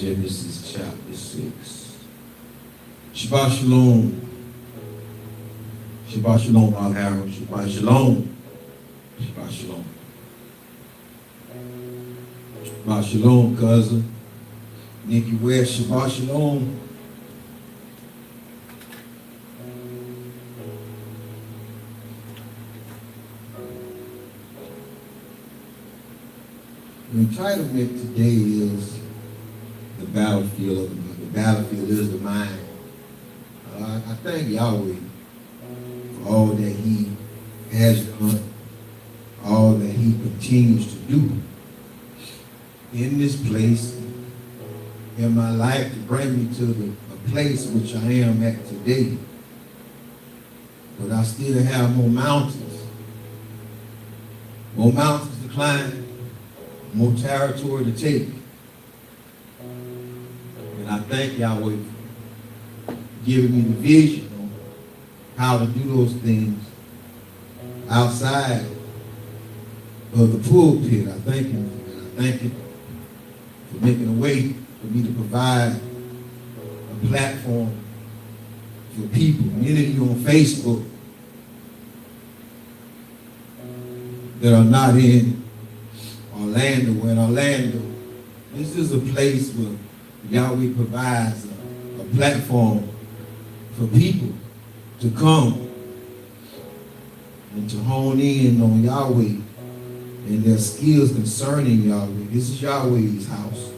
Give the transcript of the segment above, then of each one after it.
Genesis chapter 6. Shabbat Shalom. Shabbat Shalom, Al Harold. Shabbat Shalom. Shabbat Shalom. Shabbat Shalom, cousin. Nikki West, Shabbat Shalom. The entitlement today is the battlefield. The battlefield is the mind. I thank Yahweh for all that He has done, all that He continues to do. in this place in my life to bring me to a place which I am at today. But I still have more mountains to climb, more territory to take. And I thank Yahweh for giving me the vision on how to do those things outside of the pulpit. I thank Him. And I thank Him for making a way for me to provide a platform for people. Many of you on Facebook that are not in Orlando. We're in Orlando. This is a place where Yahweh provides a platform for people to come and to hone in on Yahweh and their skills concerning Yahweh. This is Yahweh's house.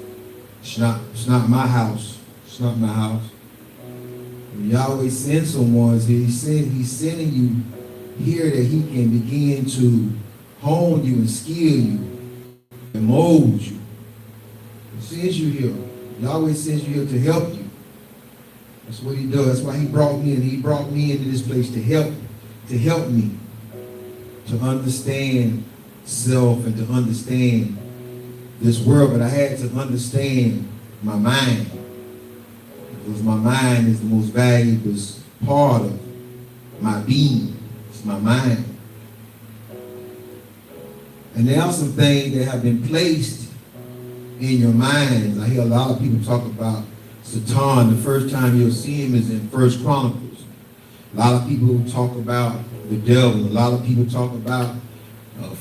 It's not my house. It's not my house. When Yahweh sends someone, He's sending you here that He can begin to hone you and skill you and mold you. He sends you here. Yahweh sends you here to help you. That's what He does. That's why He brought me in. He brought me into this place to help me to understand self and to understand this world. But I had to understand my mind, because my mind is the most valuable part of my being. It's my mind. And there are some things that have been placed in your minds. I hear a lot of people talk about Satan. The first time you'll see him is in 1 Chronicles. A lot of people talk about the devil. A lot of people talk about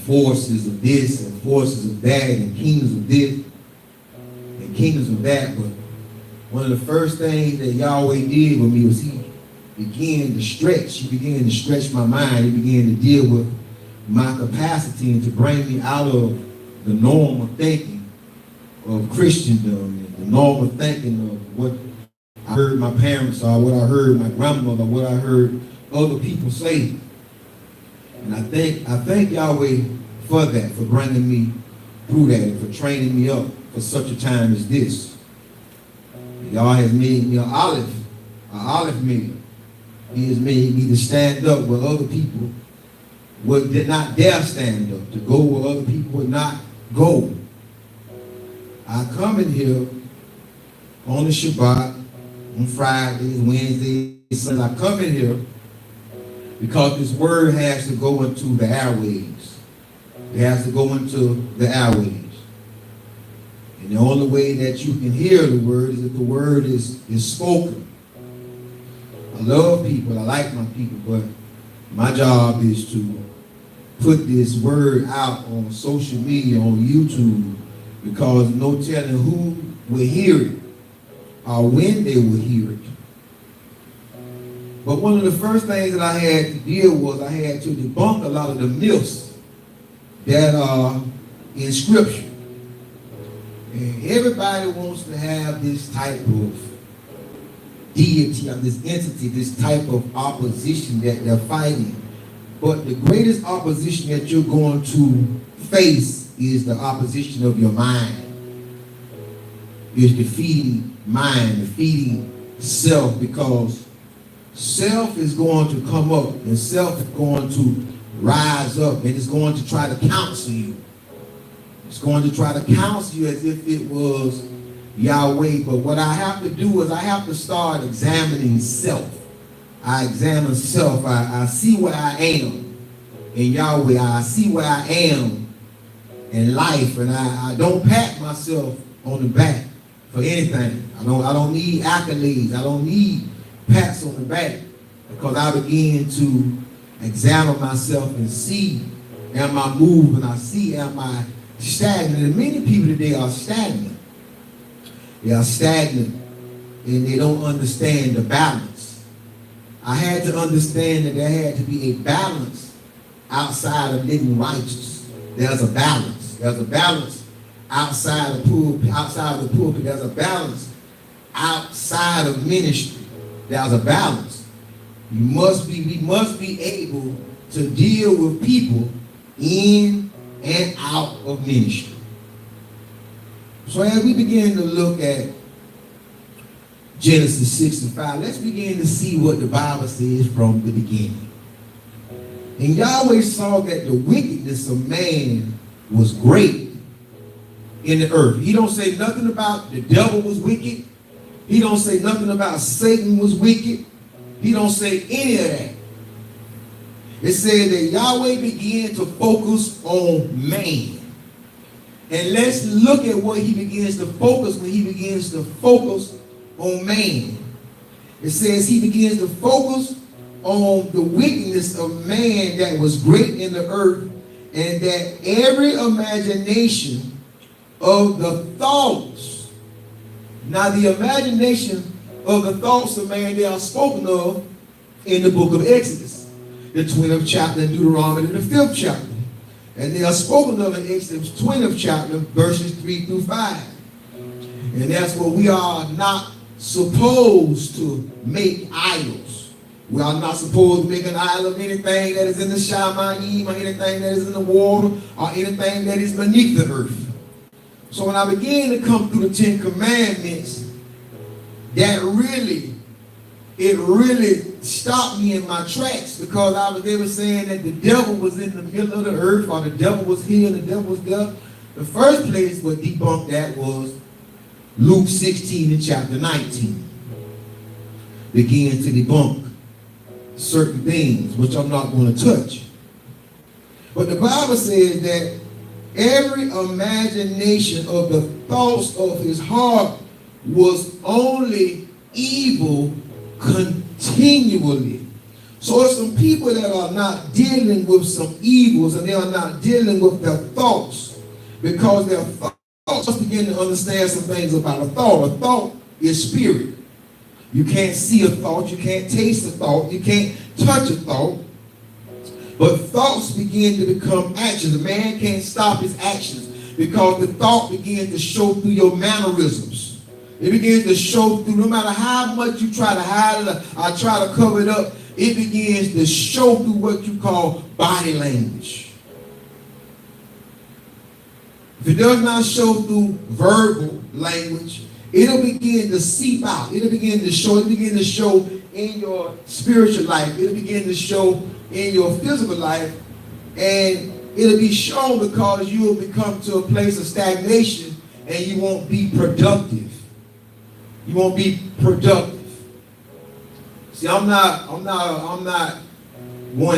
forces of this and forces of that and kingdoms of this and kingdoms of that. But one of the first things that Yahweh did with me was He began to stretch. He began to stretch my mind. He began to deal with my capacity and to bring me out of the normal thinking of Christendom and the normal thinking of what I heard my parents or what I heard my grandmother, what I heard other people say. And I thank Yahweh for that, for bringing me through that and for training me up for such a time as this. Y'all has made me an olive maker. He has made me to stand up where other people did not dare stand up, to go where other people would not go. I come in here on the Shabbat, on Fridays, Wednesdays, Sundays. I come in here because this word has to go into the airwaves. It has to go into the airwaves. And the only way that you can hear the word is if the word is spoken. I love people. I like my people, but my job is to put this word out on social media, on YouTube, because no telling who will hear it or when they will hear it. But one of the first things that I had to deal with, I had to debunk a lot of the myths that are in Scripture. And everybody wants to have this type of deity, or this entity, this type of opposition that they're fighting. But the greatest opposition that you're going to face is the opposition of your mind. It's defeating mind, defeating self, because self is going to come up and self is going to rise up and it's going to try to counsel you. It's going to try to counsel you as if it was Yahweh. But what I have to do is I have to start examining self. I examine self. I see what I am in Yahweh. I see what I am in life. And I don't pat myself on the back for anything. I don't need accolades. I don't need pats on the back, because I begin to examine myself and see, am I moving? I see, am I stagnant? And many people today are stagnant. They are stagnant and they don't understand the balance. I had to understand that there had to be a balance outside of living righteous. There's a balance. There's a balance outside of the pulpit. There's a balance outside of ministry. There's a balance. We must be able to deal with people in and out of ministry. So as we begin to look at Genesis 6:5, let's begin to see what the Bible says from the beginning. And Yahweh saw that the wickedness of man was great in the earth. He don't say nothing about the devil was wicked. He don't say nothing about Satan was wicked. He don't say any of that. It said that Yahweh began to focus on man. And let's look at what he begins to focus when he begins to focus on man. It says he begins to focus on the wickedness of man that was great in the earth, and that every imagination of the thoughts. Now the imagination of the thoughts of man, they are spoken of in the book of Exodus, the 20th chapter, and Deuteronomy, the 5th chapter. And they are spoken of in Exodus 20th chapter, verses 3 through 5. And that's what we are not supposed to make idols. We are not supposed to make an idol of anything that is in the Shamayim, or anything that is in the water, or anything that is beneath the earth. So when I began to come through the Ten Commandments, it really stopped me in my tracks, because they were saying that the devil was in the middle of the earth, or the devil was here, the devil was there. The first place what debunked that was Luke 16 and chapter 19. Began to debunk certain things, which I'm not going to touch. But the Bible says that every imagination of the thoughts of his heart was only evil continually. So there's some people that are not dealing with some evils, and they are not dealing with their thoughts, because their thoughts begin to understand some things about a thought. A thought is spirit. You can't see a thought, you can't taste a thought, you can't touch a thought. But thoughts begin to become actions. A man can't stop his actions, because the thought begins to show through your mannerisms. It begins to show through, no matter how much you try to hide it or try to cover it up, it begins to show through what you call body language. If it does not show through verbal language, it'll begin to seep out. It'll begin to show in your spiritual life. It'll begin to show in your physical life. And it'll be shown because you will become to a place of stagnation, and you won't be productive. You won't be productive. See, I'm not one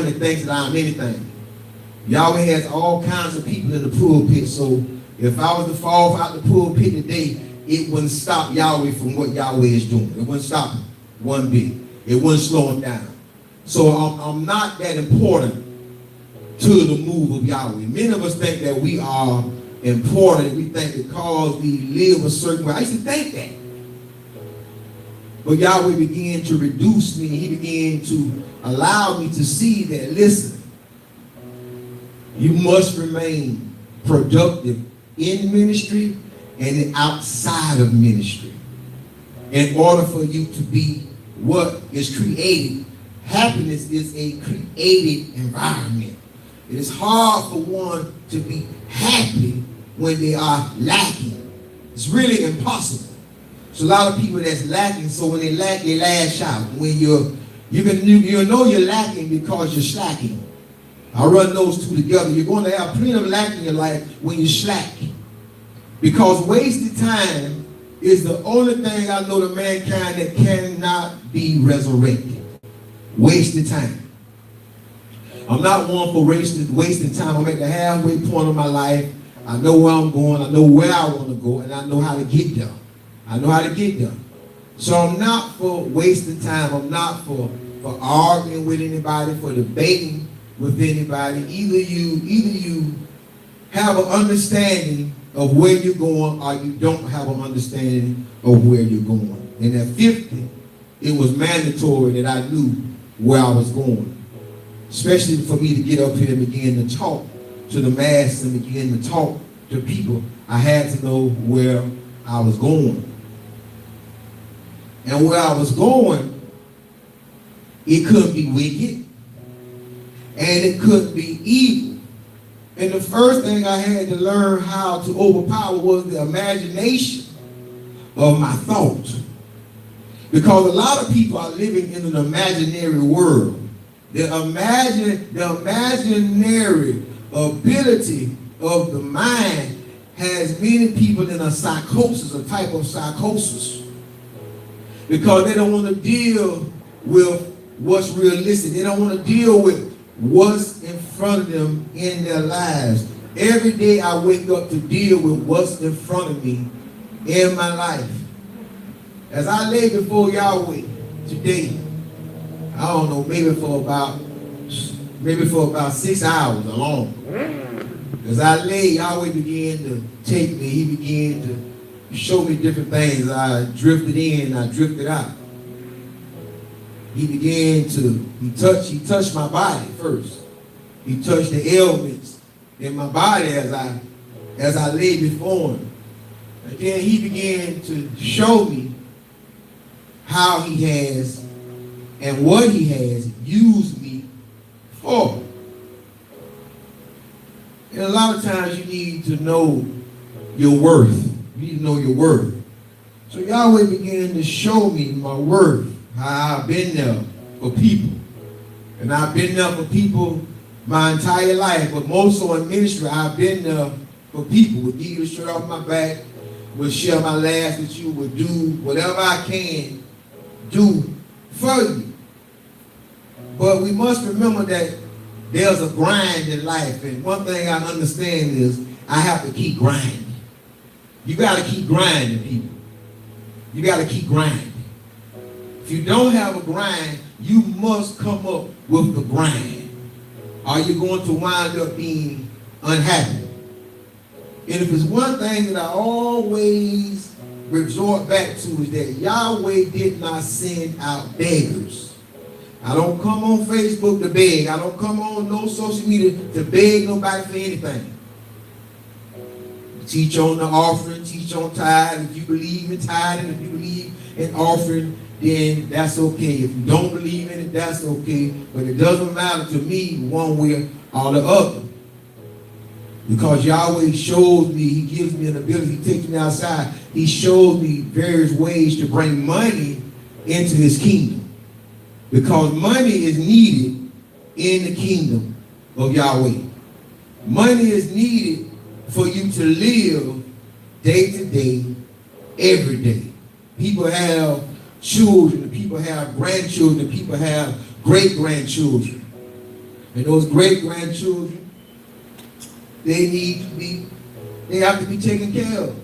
that thinks that I'm anything. Yahweh has all kinds of people in the pulpit, so if I was to fall out the pulpit today, it wouldn't stop Yahweh from what Yahweh is doing. It wouldn't stop him one bit. It wouldn't slow him down. So I'm not that important to the move of Yahweh. Many of us think that we are important. We think because we live a certain way. I used to think that. But Yahweh began to reduce me. He began to allow me to see that, listen, you must remain productive in ministry and outside of ministry in order for you to be what is created. Happiness is a created environment. It is hard for one to be happy when they are lacking. It's really impossible. So a lot of people that's lacking, so when they lack, they lash out. When you know you're lacking because you're slacking. I run those two together. You're going to have plenty of lack in your life when you slack. Because wasted time is the only thing I know to mankind that cannot be resurrected. Wasted time. I'm not one for wasting time. I'm at the halfway point of my life. I know where I'm going. I know where I want to go. And I know how to get there. I know how to get there. So I'm not for wasting time. I'm not for arguing with anybody, for debating with anybody. Either you have an understanding of where you're going, or you don't have an understanding of where you're going. And at 50, it was mandatory that I knew where I was going. Especially for me to get up here and begin to talk to the mass and begin to talk to people. I had to know where I was going. And where I was going, it couldn't be wicked, and it couldn't be evil. And the first thing I had to learn how to overpower was the imagination of my thoughts. Because a lot of people are living in an imaginary world. The imaginary ability of the mind has many people in a psychosis, a type of psychosis. Because they don't want to deal with what's realistic. They don't want to deal with what's in front of them in their lives. Every day I wake up to deal with what's in front of me in my life. As I lay before Yahweh today, I don't know, maybe for about 6 hours alone. As I lay, Yahweh began to take me. He began to show me different things. I drifted in, I drifted out. He began to, he touched my body first. He touched the ailments in my body as I lay before him. And then he began to show me how he has and what he has used me for. And a lot of times you need to know your worth. You need to know your worth. So Yahweh began to show me my worth, how I've been there for people. And I've been there for people my entire life, but most so in ministry, I've been there for people. Would give you the shirt off my back, would share my laughs with you, would do whatever I can do for you. But we must remember that there's a grind in life, and one thing I understand is I have to keep grinding. You got to keep grinding, people. You got to keep grinding. If you don't have a grind, you must come up with the grind. Are you going to wind up being unhappy? And if it's one thing that I always resort back to is that Yahweh did not send out beggars. I don't come on Facebook to beg. I don't come on no social media to beg nobody for anything. Teach on the offering, teach on tithe. If you believe in tithing, if you believe in offering, then that's okay. If you don't believe in it, that's okay. But it doesn't matter to me one way or the other. Because Yahweh shows me, he gives me an ability, he takes me outside. He shows me various ways to bring money into his kingdom. Because money is needed in the kingdom of Yahweh. Money is needed for you to live day to day, every day. People have children, people have grandchildren, people have great-grandchildren. And those great-grandchildren, they have to be taken care of.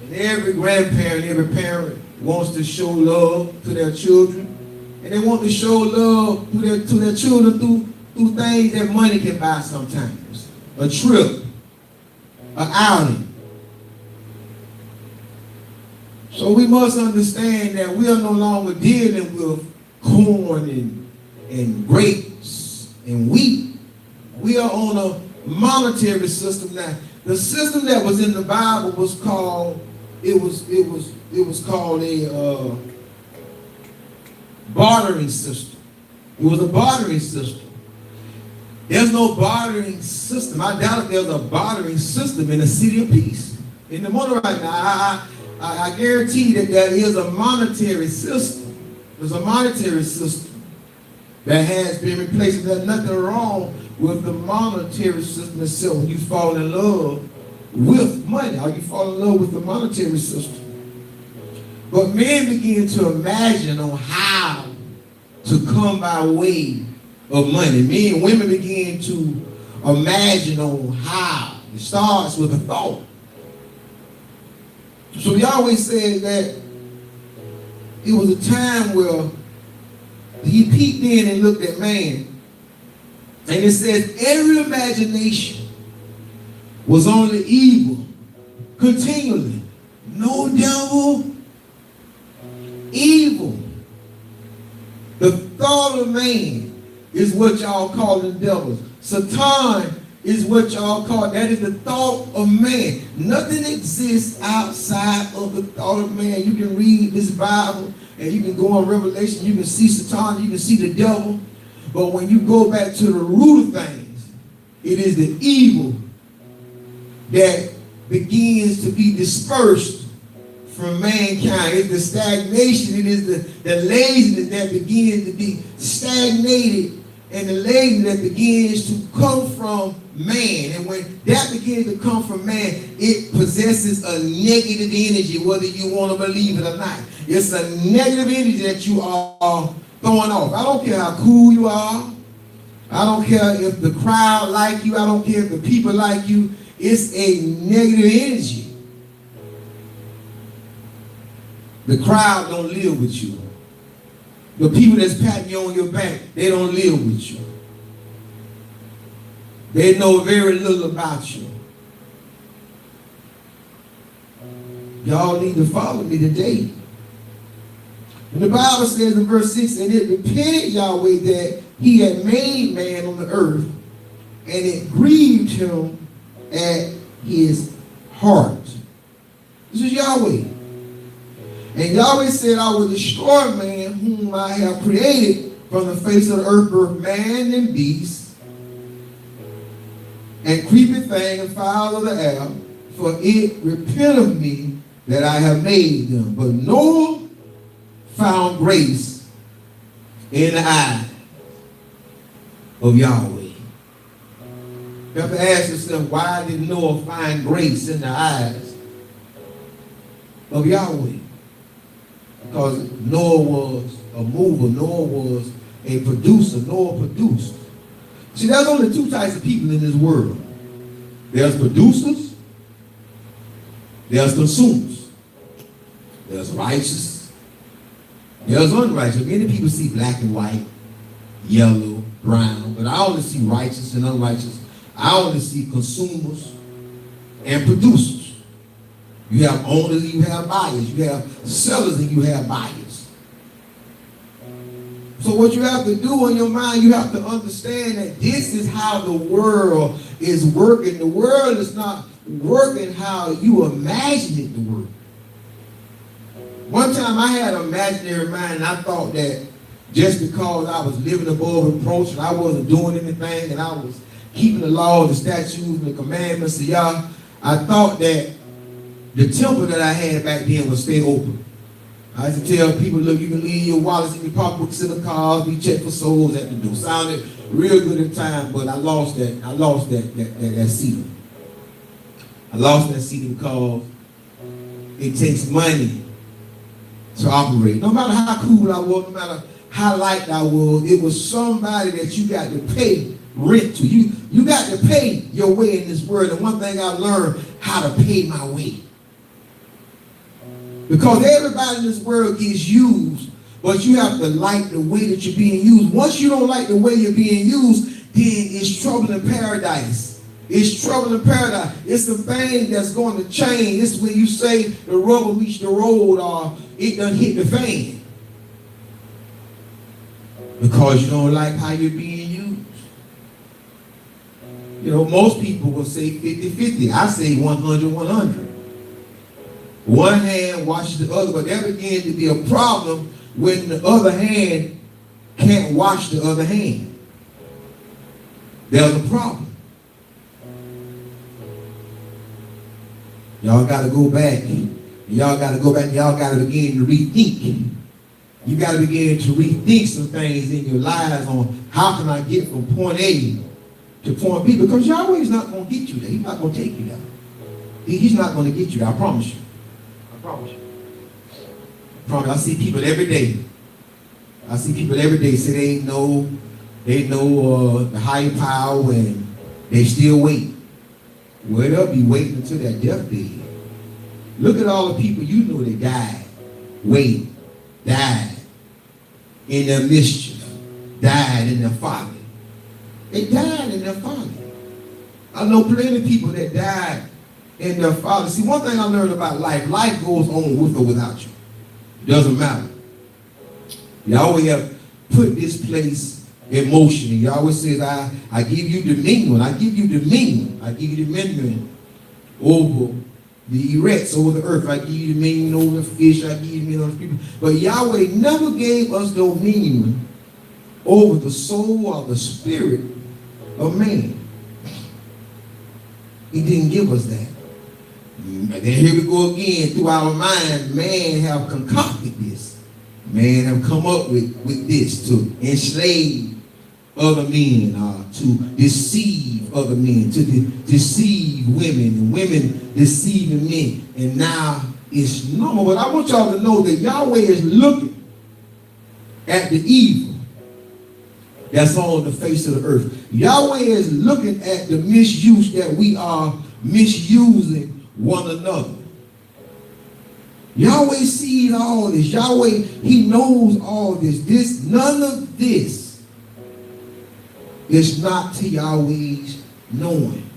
And every grandparent, every parent wants to show love to their children. And they want to show love to their children through things that money can buy sometimes. A trip, an outing. So we must understand that we are no longer dealing with corn and grapes and wheat. We are on a monetary system now. The system that was in the Bible was called a bartering system. It was a bartering system. There's no bartering system. I doubt if there's a bartering system in the city of peace. In the morning right now, I guarantee that there is a monetary system. There's a monetary system that has been replaced. There's nothing wrong with the monetary system itself. When you fall in love with money, or you fall in love with the monetary system. But men begin to imagine on how to come by way of money. Men and women begin to imagine on how. It starts with a thought. So Yahweh said that it was a time where he peeked in and looked at man. And it says every imagination was only evil continually. No devil, evil. The thought of man is what y'all call the devils. Satan is what y'all call, that is the thought of man. Nothing exists outside of the thought of man. You can read this Bible and you can go on Revelation, you can see Satan, you can see the devil. But when you go back to the root of things, It is the evil that begins to be dispersed from mankind. It's the stagnation. It is the laziness that begins to be stagnated, and the laziness that begins to come from man. And when that begins to come from man, it possesses a negative energy, whether you want to believe it or not. It's a negative energy that you are throwing off. I don't care how cool you are. I don't care if the crowd like you. I don't care if the people like you. It's a negative energy. The crowd don't live with you. The people that's patting you on your back, they don't live with you. They know very little about you. Y'all need to follow me today. And the Bible says in verse 6, and it repented Yahweh that he had made man on the earth, and it grieved him at his heart. This is Yahweh. And Yahweh said, I will destroy man whom I have created from the face of the earth, both man and beast, and creeping thing and fowl of the air, for it repenteth me that I have made them. But Noah found grace in the eye of Yahweh. You have to ask yourself, why did Noah find grace in the eyes of Yahweh? Because Noah was a mover. Noah was a producer. Noah produced. See, there's only two types of people in this world. There's producers. There's consumers. There's righteous. There's unrighteous. Many people see black and white, yellow, brown, but I only see righteous and unrighteous. I only see consumers and producers. You have owners and you have buyers. You have sellers and you have buyers. So what you have to do in your mind, you have to understand that this is how the world is working. The world is not working how you imagine it to work. One time I had an imaginary mind, and I thought that just because I was living above reproach and I wasn't doing anything and I was keeping the laws, the statutes, and the commandments of Yah, I thought that the temple that I had back then would stay open. I used to tell people, look, you can leave your wallets in your pocketbooks in the cars, we check for souls at the door. Sounded real good at the time, but I lost that seat. I lost that seat because it takes money to operate. No matter how cool I was, no matter how light I was, it was somebody that you got to pay rent to. You got to pay your way in this world. And one thing I learned, how to pay my way. Because everybody in this world gets used, but you have to like the way that you're being used. Once you don't like the way you're being used, then it's trouble in paradise. It's trouble in paradise. It's the thing that's going to change. It's when you say the rubber meets the road or it done hit the fan. Because you don't like how you're being used. You know, most people will say 50-50. I say 100-100. One hand washes the other, but there begins to be a problem when the other hand can't wash the other hand. There's a problem. Y'all got to go back. Y'all got to begin to rethink. You got to begin to rethink some things in your lives on how can I get from point A to point B, because Yahweh is not going to get you there. He's not going to take you there. He's not going to get you there, I promise you. I promise. I see people every day. Say they know the higher power and they still wait. Well, they'll be waiting until their deathbed. Look at all the people you know that died in their mischief, died in their folly. They died in their folly. I know plenty of people that died in their folly. See, one thing I learned about life goes on with or without you. It doesn't matter. Yahweh have put this place in motion. And Yahweh says, I give you dominion. I give you dominion over the erects, over the earth. I give you dominion over the fish. I give you dominion over the people. But Yahweh never gave us dominion over the soul or the spirit of man. He didn't give us that. And then here we go again. Through our mind, man have concocted this. Man have come up with this to enslave other men, to deceive other men, to deceive women, and women deceiving men. And now it's normal. But I want y'all to know that Yahweh is looking at the evil that's on the face of the earth. Yahweh is looking at the misuse that we are misusing one another. Yahweh sees all this. Yahweh, he knows all this. None of this is not to Yahweh's knowing.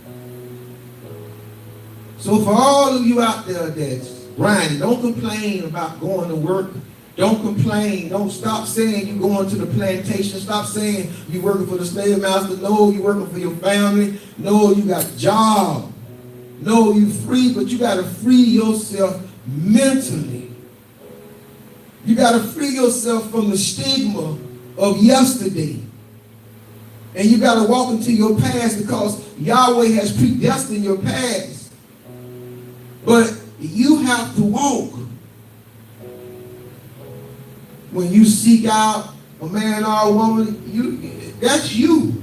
So for all of you out there that's grinding, don't complain about going to work. Don't complain. Don't stop saying you're going to the plantation. Stop saying you're working for the slave master. No, you're working for your family. No, you got a job. No, you're free, but you got to free yourself mentally. You got to free yourself from the stigma of yesterday. And you got to walk into your past because Yahweh has predestined your past. But you have to walk. When you seek out a man or a woman, that's you.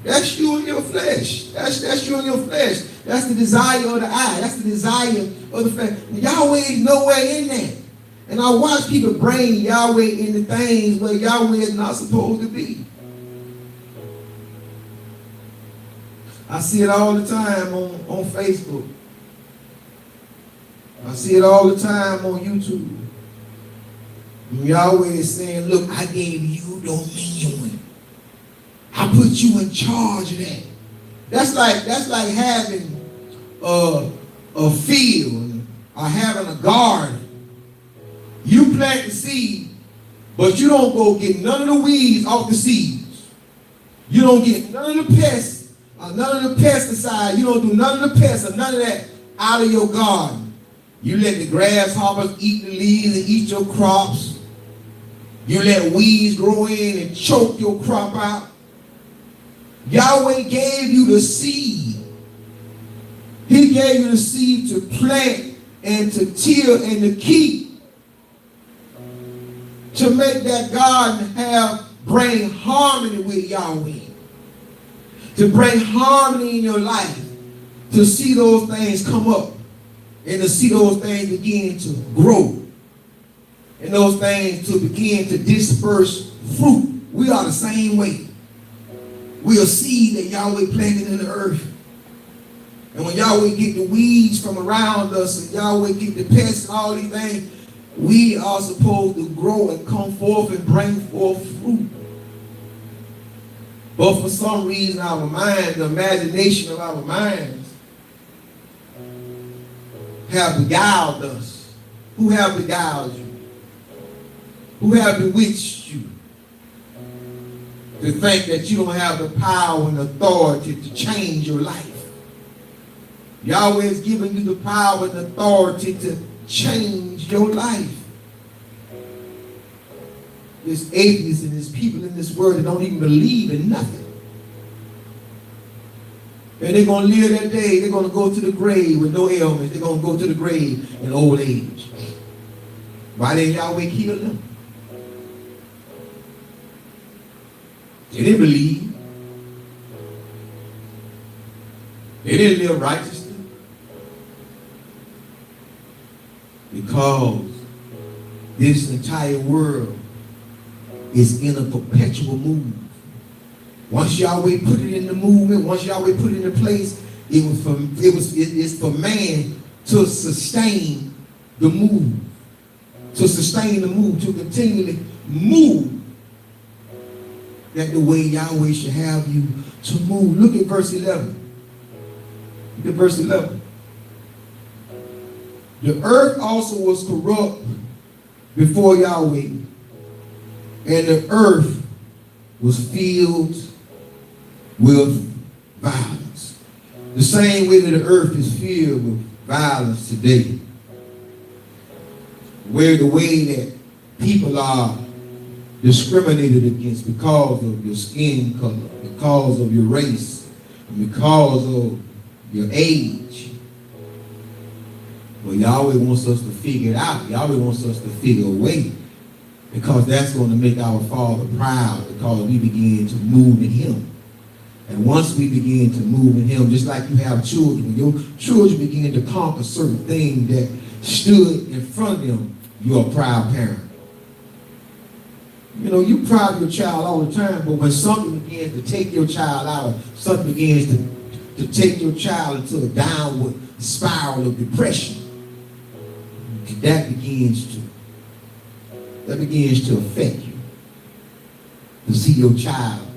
That's you in your flesh. That's you in your flesh. That's the desire of the eye. That's the desire of the flesh. Yahweh is nowhere in that. And I watch people bring Yahweh into things where Yahweh is not supposed to be. I see it all the time on Facebook. I see it all the time on YouTube. Yahweh is saying, look, I gave you dominion. I put you in charge of that. That's like having a field or having a garden. You plant the seed, but you don't go get none of the weeds off the seeds. You don't get none of the pests, or none of the pesticides. You don't do none of the pests or none of that out of your garden. You let the grasshoppers eat the leaves and eat your crops. You let weeds grow in and choke your crop out. Yahweh gave you the seed. He gave you the seed to plant and to till and to keep. To make that garden bring harmony with Yahweh. To bring harmony in your life. To see those things come up. And to see those things begin to grow. And those things to begin to disperse fruit. We are the same way. We are seed that Yahweh planted in the earth. And when Yahweh get the weeds from around us, and Yahweh get the pests and all these things, we are supposed to grow and come forth and bring forth fruit. But for some reason, our mind, the imagination of our minds, have beguiled us. Who have beguiled you? Who have bewitched you? To think that you don't have the power and authority to change your life. Yahweh has given you the power and authority to change your life. There's atheists and there's people in this world that don't even believe in nothing. And they're going to live that day. They're going to go to the grave with no ailments. They're going to go to the grave in old age. Why didn't Yahweh kill them? They didn't believe. They didn't live righteously. Because this entire world is in a perpetual move. Once Yahweh put it in the movement, once Yahweh put it in place, it's for man to sustain the move. To sustain the move, to continually move. That the way Yahweh should have you to move. Look at verse 11. Look at verse 11. The earth also was corrupt before Yahweh, and the earth was filled with violence. The same way that the earth is filled with violence today. Where the way that people are discriminated against because of your skin color, because of your race, and because of your age. But Yahweh wants us to figure it out. Yahweh wants us to figure a way, because that's going to make our Father proud, because we begin to move in him. And once we begin to move in him, just like you have children, when your children begin to conquer certain things that stood in front of them, you're a proud parent. You know, you proud of your child all the time, but when something begins to take your child out, something begins to take your child into a downward spiral of depression, that begins to affect you. To see your child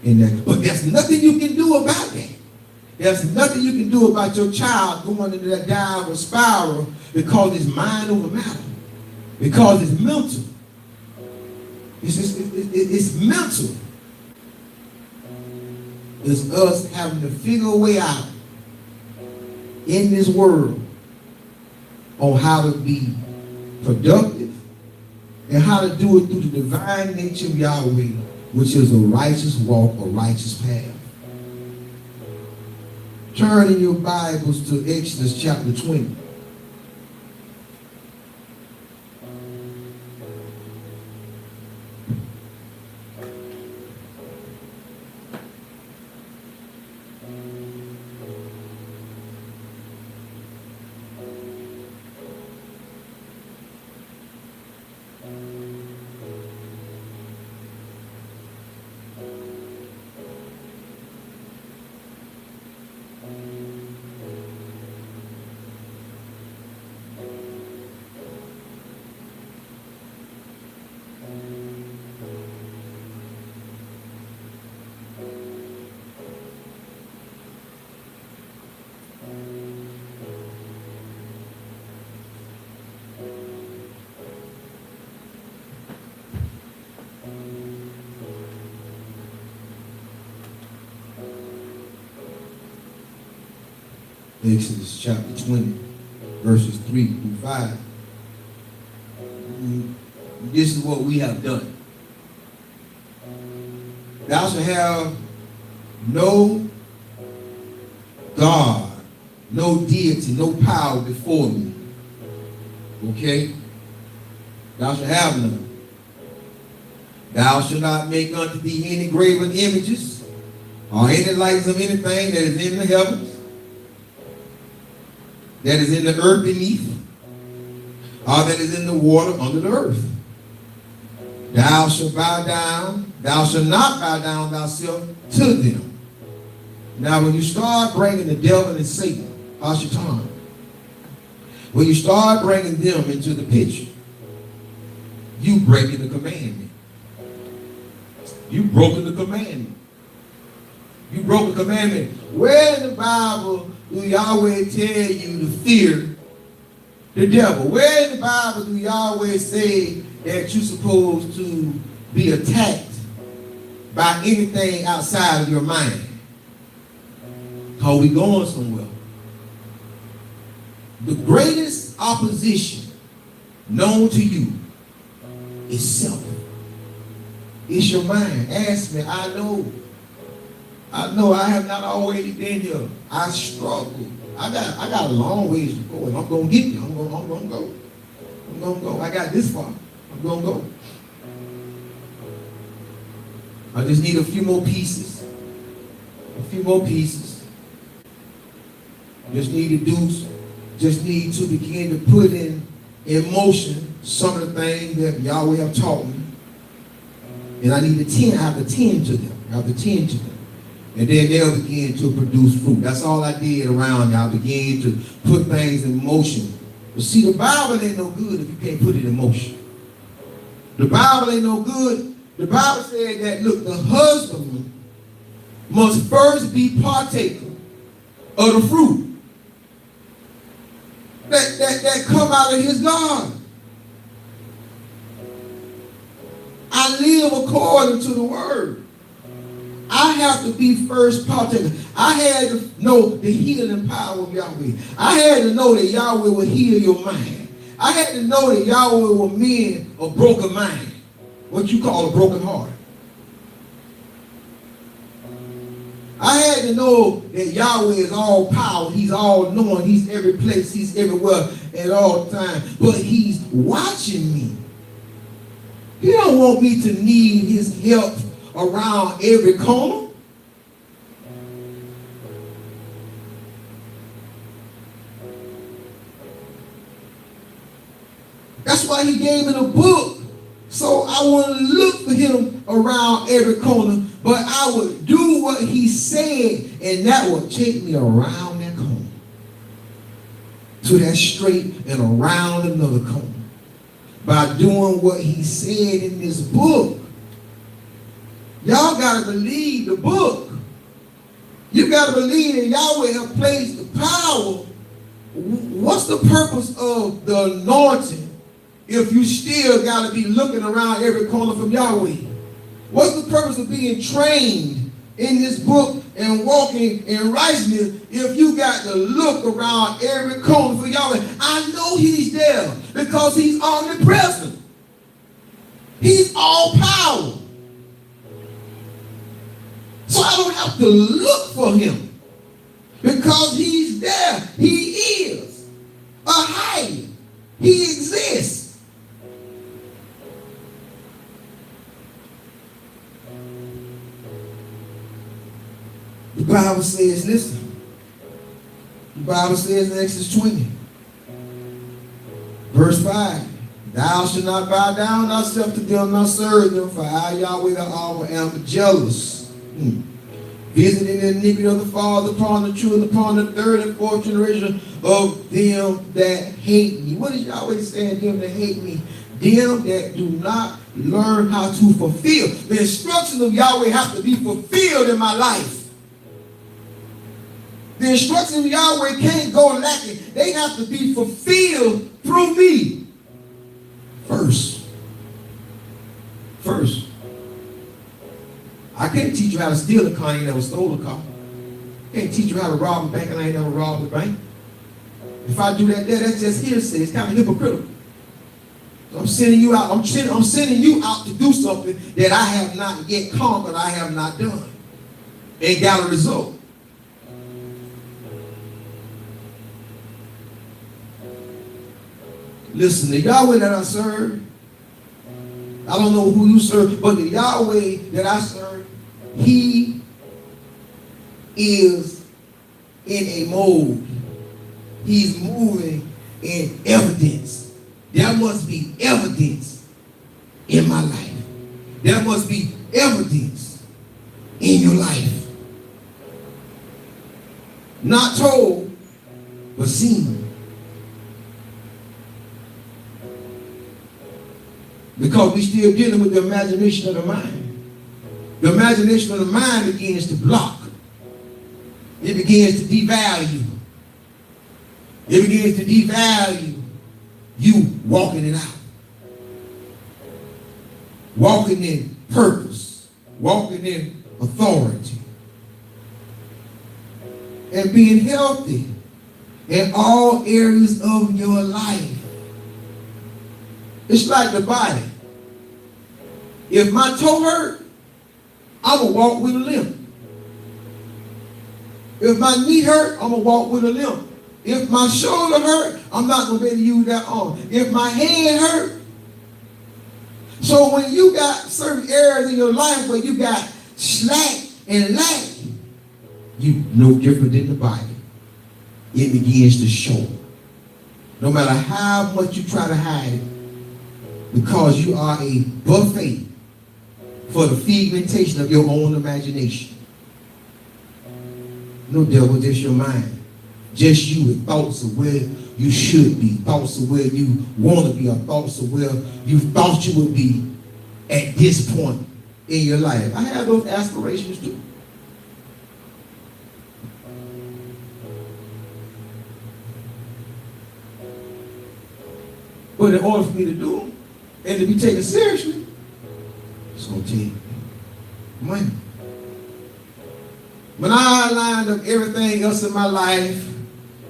in that. But there's nothing you can do about that. There's nothing you can do about your child going into that downward spiral, because it's mind over matter. Because it's mental. It's mental. It's us having to figure a way out in this world on how to be productive and how to do it through the divine nature of Yahweh, which is a righteous walk, a righteous path. Turn in your Bibles to Exodus chapter 20. Exodus chapter 20, verses 3 through 5. This is what we have done. Thou shalt have no God, no deity, no power before me. Okay? Thou shalt have none. Thou shalt not make unto thee any graven images, or any likeness of anything that is in the heavens, that is in the earth beneath, or that is in the water under the earth. Thou shalt bow down, thou shalt not bow down thyself to them. Now when you start bringing the devil and Satan, Hashatan, when you start bringing them into the picture, you breaking the commandment. You broken the commandment. You broke the commandment. Where in the Bible do Yahweh tell you to fear the devil? Where in the Bible do Yahweh say that you're supposed to be attacked by anything outside of your mind? Because we going somewhere. The greatest opposition known to you is self. It's your mind. Ask me. I know I have not always been here. I struggle. I got a long ways to go, and I'm gonna get there. I'm gonna go. I got this far. I'm gonna go. I just need a few more pieces. Just need to begin to put in motion some of the things that Yahweh have taught me. And I have to tend to them. And then they'll begin to produce fruit. That's all I did around y'all. Begin to put things in motion. But see, the Bible ain't no good if you can't put it in motion. The Bible ain't no good. The Bible said that, look, the husbandman must first be partaker of the fruit that come out of his garden. I live according to the word. I have to be first partaker. I had to know the healing power of Yahweh. I had to know that Yahweh will heal your mind. I had to know that Yahweh will mend a broken mind, what you call a broken heart. I had to know that Yahweh is all power. He's all knowing. He's every place. He's everywhere at all times. But he's watching me. He don't want me to need his help around every corner. That's why he gave me the book. So I wouldn't look for him around every corner, but I would do what he said, and that would take me around that corner. To that straight and around another corner. By doing what he said in this book. Y'all got to believe the book. You got to believe that Yahweh has placed the power. What's the purpose of the anointing if you still got to be looking around every corner from Yahweh? What's the purpose of being trained in this book and walking in righteousness if you got to look around every corner for Yahweh? I know he's there because he's omnipresent. He's all power. So I don't have to look for him because he's there. He is a higher. He exists. The Bible says, listen, the Bible says in Exodus 20, verse 5, thou shalt not bow down thyself to them, nor serve them, for I, Yahweh, the Almighty, am jealous, visiting the iniquity of the father upon the children, upon the third and fourth generation of them that hate me. What is Yahweh saying? Them that hate me. Them that do not learn how to fulfill. The instructions of Yahweh have to be fulfilled in my life. The instructions of Yahweh can't go lacking. They have to be fulfilled through me. First. I can't teach you how to steal a car. I ain't never stole a car. I can't teach you how to rob a bank and I ain't never robbed a bank. If I do that there, that's just hearsay. It's kind of hypocritical. So I'm sending you out. I'm sending you out to do something that I have not yet conquered. I have not done. Ain't got a result. Listen, the Yahweh that I serve, I don't know who you serve, but the Yahweh that I serve, he is in a mode. He's moving in evidence. There must be evidence in my life. There must be evidence in your life. Not told, but seen. Because we're still dealing with the imagination of the mind. The imagination of the mind begins to block. It begins to devalue. It begins to devalue you walking it out. Walking in purpose. Walking in authority. And being healthy in all areas of your life. It's like the body. If my toe hurt, I'm going to walk with a limp. If my knee hurt, I'm going to walk with a limp. If my shoulder hurt, I'm not going to be able to use that arm. If my hand hurt. So when you got certain areas in your life where you got slack and lack, you no different than the body. It begins to show. No matter how much you try to hide it, because you are a buffet for the figmentation of your own imagination. No devil, just your mind. Just you with thoughts of where you should be, thoughts of where you want to be, or thoughts of where you thought you would be at this point in your life. I have those aspirations too. But in order for me to do them, and to be taken seriously, it's going to take money. When I lined up everything else in my life,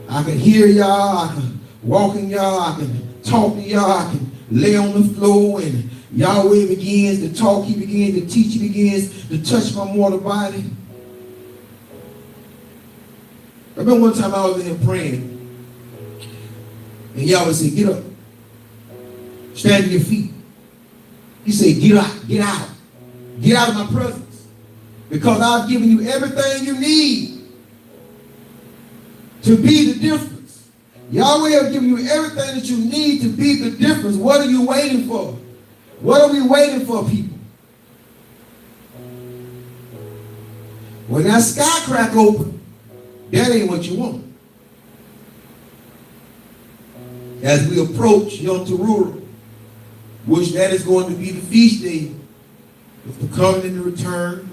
I can hear y'all, I can walk in y'all, I can talk to y'all, I can lay on the floor, and Yahweh begins to talk, he begins to teach, he begins to touch my mortal body. I remember one time I was in here praying, and Yahweh said, get up. Stand to your feet. He said, get out, get out. Get out of my presence. Because I've given you everything you need to be the difference. Yahweh has given you everything that you need to be the difference. What are you waiting for? What are we waiting for, people? When that sky crack open, that ain't what you want. As we approach Yom Teruah, which that is going to be the feast day of the coming and the return,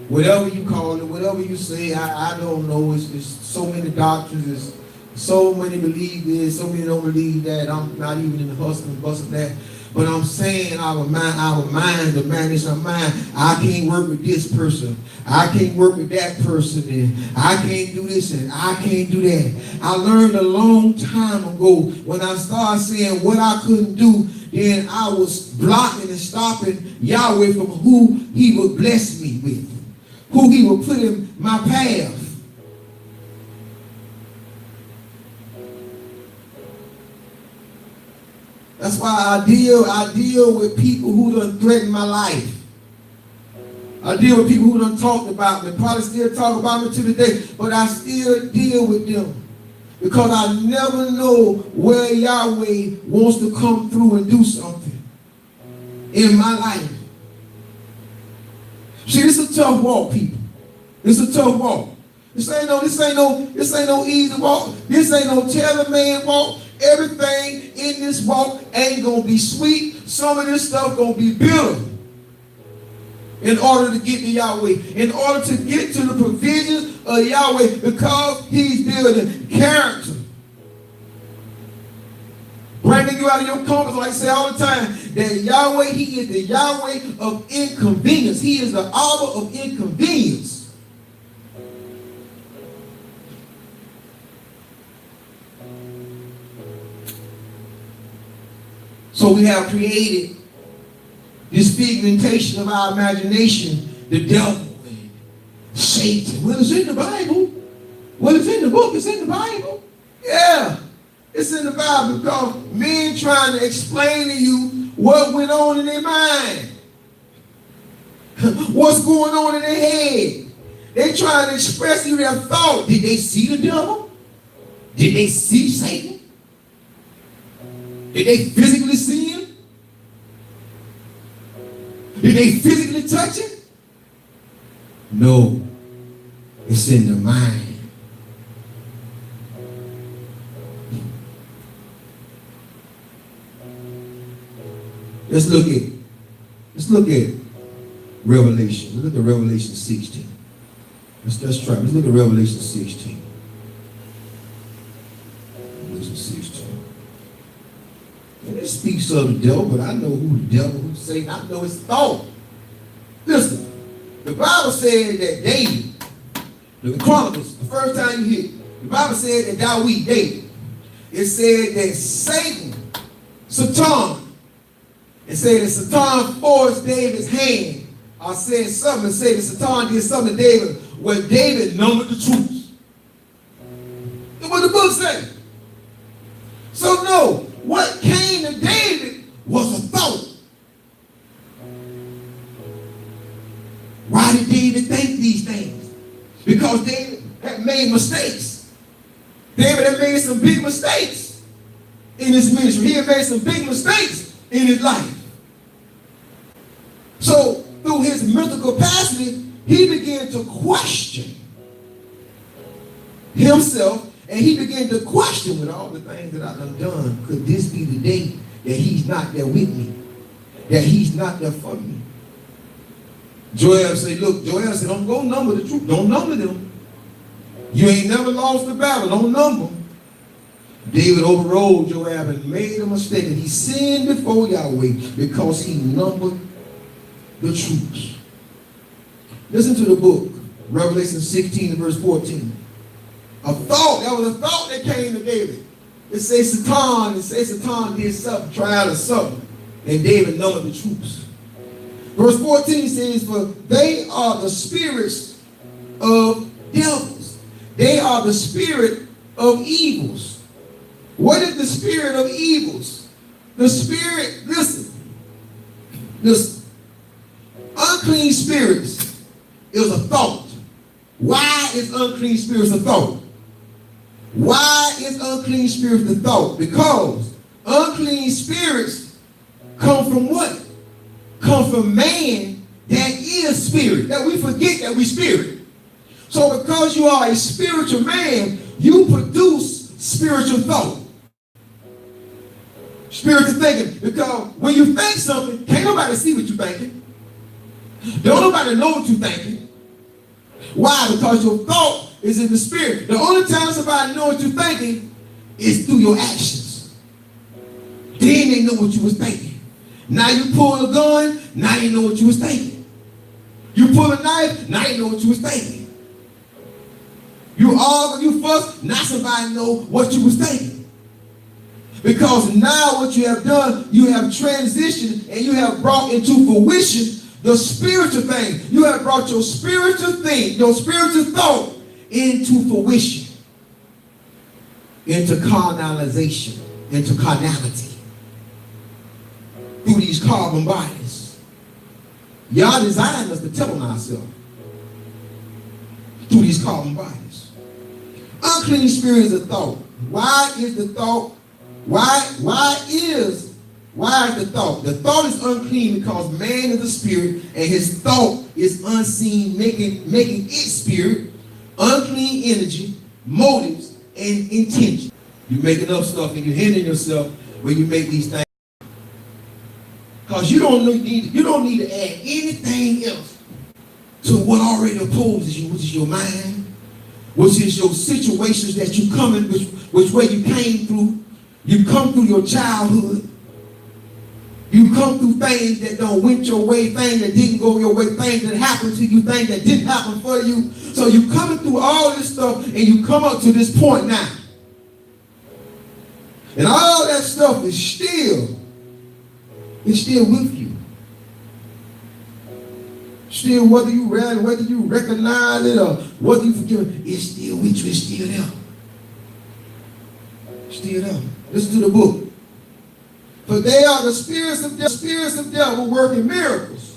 whatever you call it, whatever you say, I don't know. It's so many doctrines, there's so many believe this, so many don't believe that. I'm not even in the hustle and bustle of that. But I'm saying our mind, the man is our mind. I can't work with this person. I can't work with that person. And I can't do this and I can't do that. I learned a long time ago when I started saying what I couldn't do, then I was blocking and stopping Yahweh from who he would bless me with, who he would put in my path. That's why I deal with people who done threatened my life. I deal with people who done talked about me, probably still talk about me to today, but I still deal with them. Because I never know where Yahweh wants to come through and do something in my life. See, this is a tough walk, people. This is a tough walk. This ain't no easy walk. This ain't no tailor-made walk. Everything in this walk ain't gonna be sweet. Some of this stuff gonna be bitter. In order to get to Yahweh, in order to get to the provisions of Yahweh, because he's building character. Bringing you out of your comfort zone, like I say all the time, that Yahweh, he is the Yahweh of inconvenience. He is the Abba of inconvenience. So we have created this pigmentation of our imagination, the devil and Satan. Well, it's in the Bible. Well, it's in the book. It's in the Bible. Yeah, it's in the Bible because men trying to explain to you what went on in their mind. What's going on in their head. They trying to express to you their thought. Did they see the devil? Did they see Satan? Did they physically see him? Did they physically touch him? No. It's in the mind. Let's look at Revelation. Let's look at Revelation 16. Let's try. Let's look at Revelation 16. Revelation 16. And it speaks of the devil, but I know who the devil, who's Satan. I know his thought. Listen, the Bible said that David, the Chronicles, the first time you hear it, the Bible said that David, it said that Satan, it said that Satan forced David's hand. I said something, it said that Satan did something to David where David numbered the troops. That's what the book said. So no, what came to David was a thought. Why did David think these things? Because David had made mistakes. David had made some big mistakes in his ministry. He had made some big mistakes in his life. So through his mental capacity, he began to question himself. And he began to question with all the things that I've done. Could this be the day that he's not there with me? That he's not there for me? Joab said, don't go number the troops. Don't number them. You ain't never lost the battle. Don't number them. David overrode Joab and made a mistake. And he sinned before Yahweh because he numbered the troops. Listen to the book, Revelation 16 and verse 14. That was a thought that came to David. It says Satan did something, try out of something, and David numbered the troops. Verse 14 says, for they are the spirits of devils They are the spirit of evils. What is the spirit of evils? The spirit, listen, unclean spirits is a thought. Why is unclean spirits a thought? Why is unclean spirits a thought? Because unclean spirits come from what? Come from man that is spirit. That we forget that we spirit. So because you are a spiritual man, you produce spiritual thought. Spiritual thinking. Because when you think something, can't nobody see what you're thinking. Don't nobody know what you're thinking. Why? Because your thought is in the spirit. The only time somebody knows what you're thinking is through your actions. Then they know what you was thinking. Now you pull a gun, now they know what you was thinking. You pull a knife, now they know what you was thinking. You argue, you fuss, now somebody know what you was thinking. Because now what you have done, you have transitioned and you have brought into fruition the spiritual thing. You have brought your spiritual thing, your spiritual thought into fruition, into carnalization, into carnality, through these carbon bodies. Y'all designed us to tell on ourselves through these carbon bodies. Unclean spirit is a thought. Why is the thought? Why is the thought? The thought is unclean because man is a spirit and his thought is unseen, making its spirit unclean energy, motives, and intention. You making up stuff and you're hindering yourself when you make these things. Because you don't need to add anything else to what already opposes you, which is your mind, which is your situations that you come in, which way you came through. You come through your childhood. You come through things that don't went your way, things that didn't go your way, things that happened to you, things that didn't happen for you. So you coming through all this stuff and you come up to this point now. And all that stuff is still with you. Still, whether you recognize it or whether you forgive it, it's still with you, it's still there. Still there. Listen to the book. For they are the spirits of devil working miracles,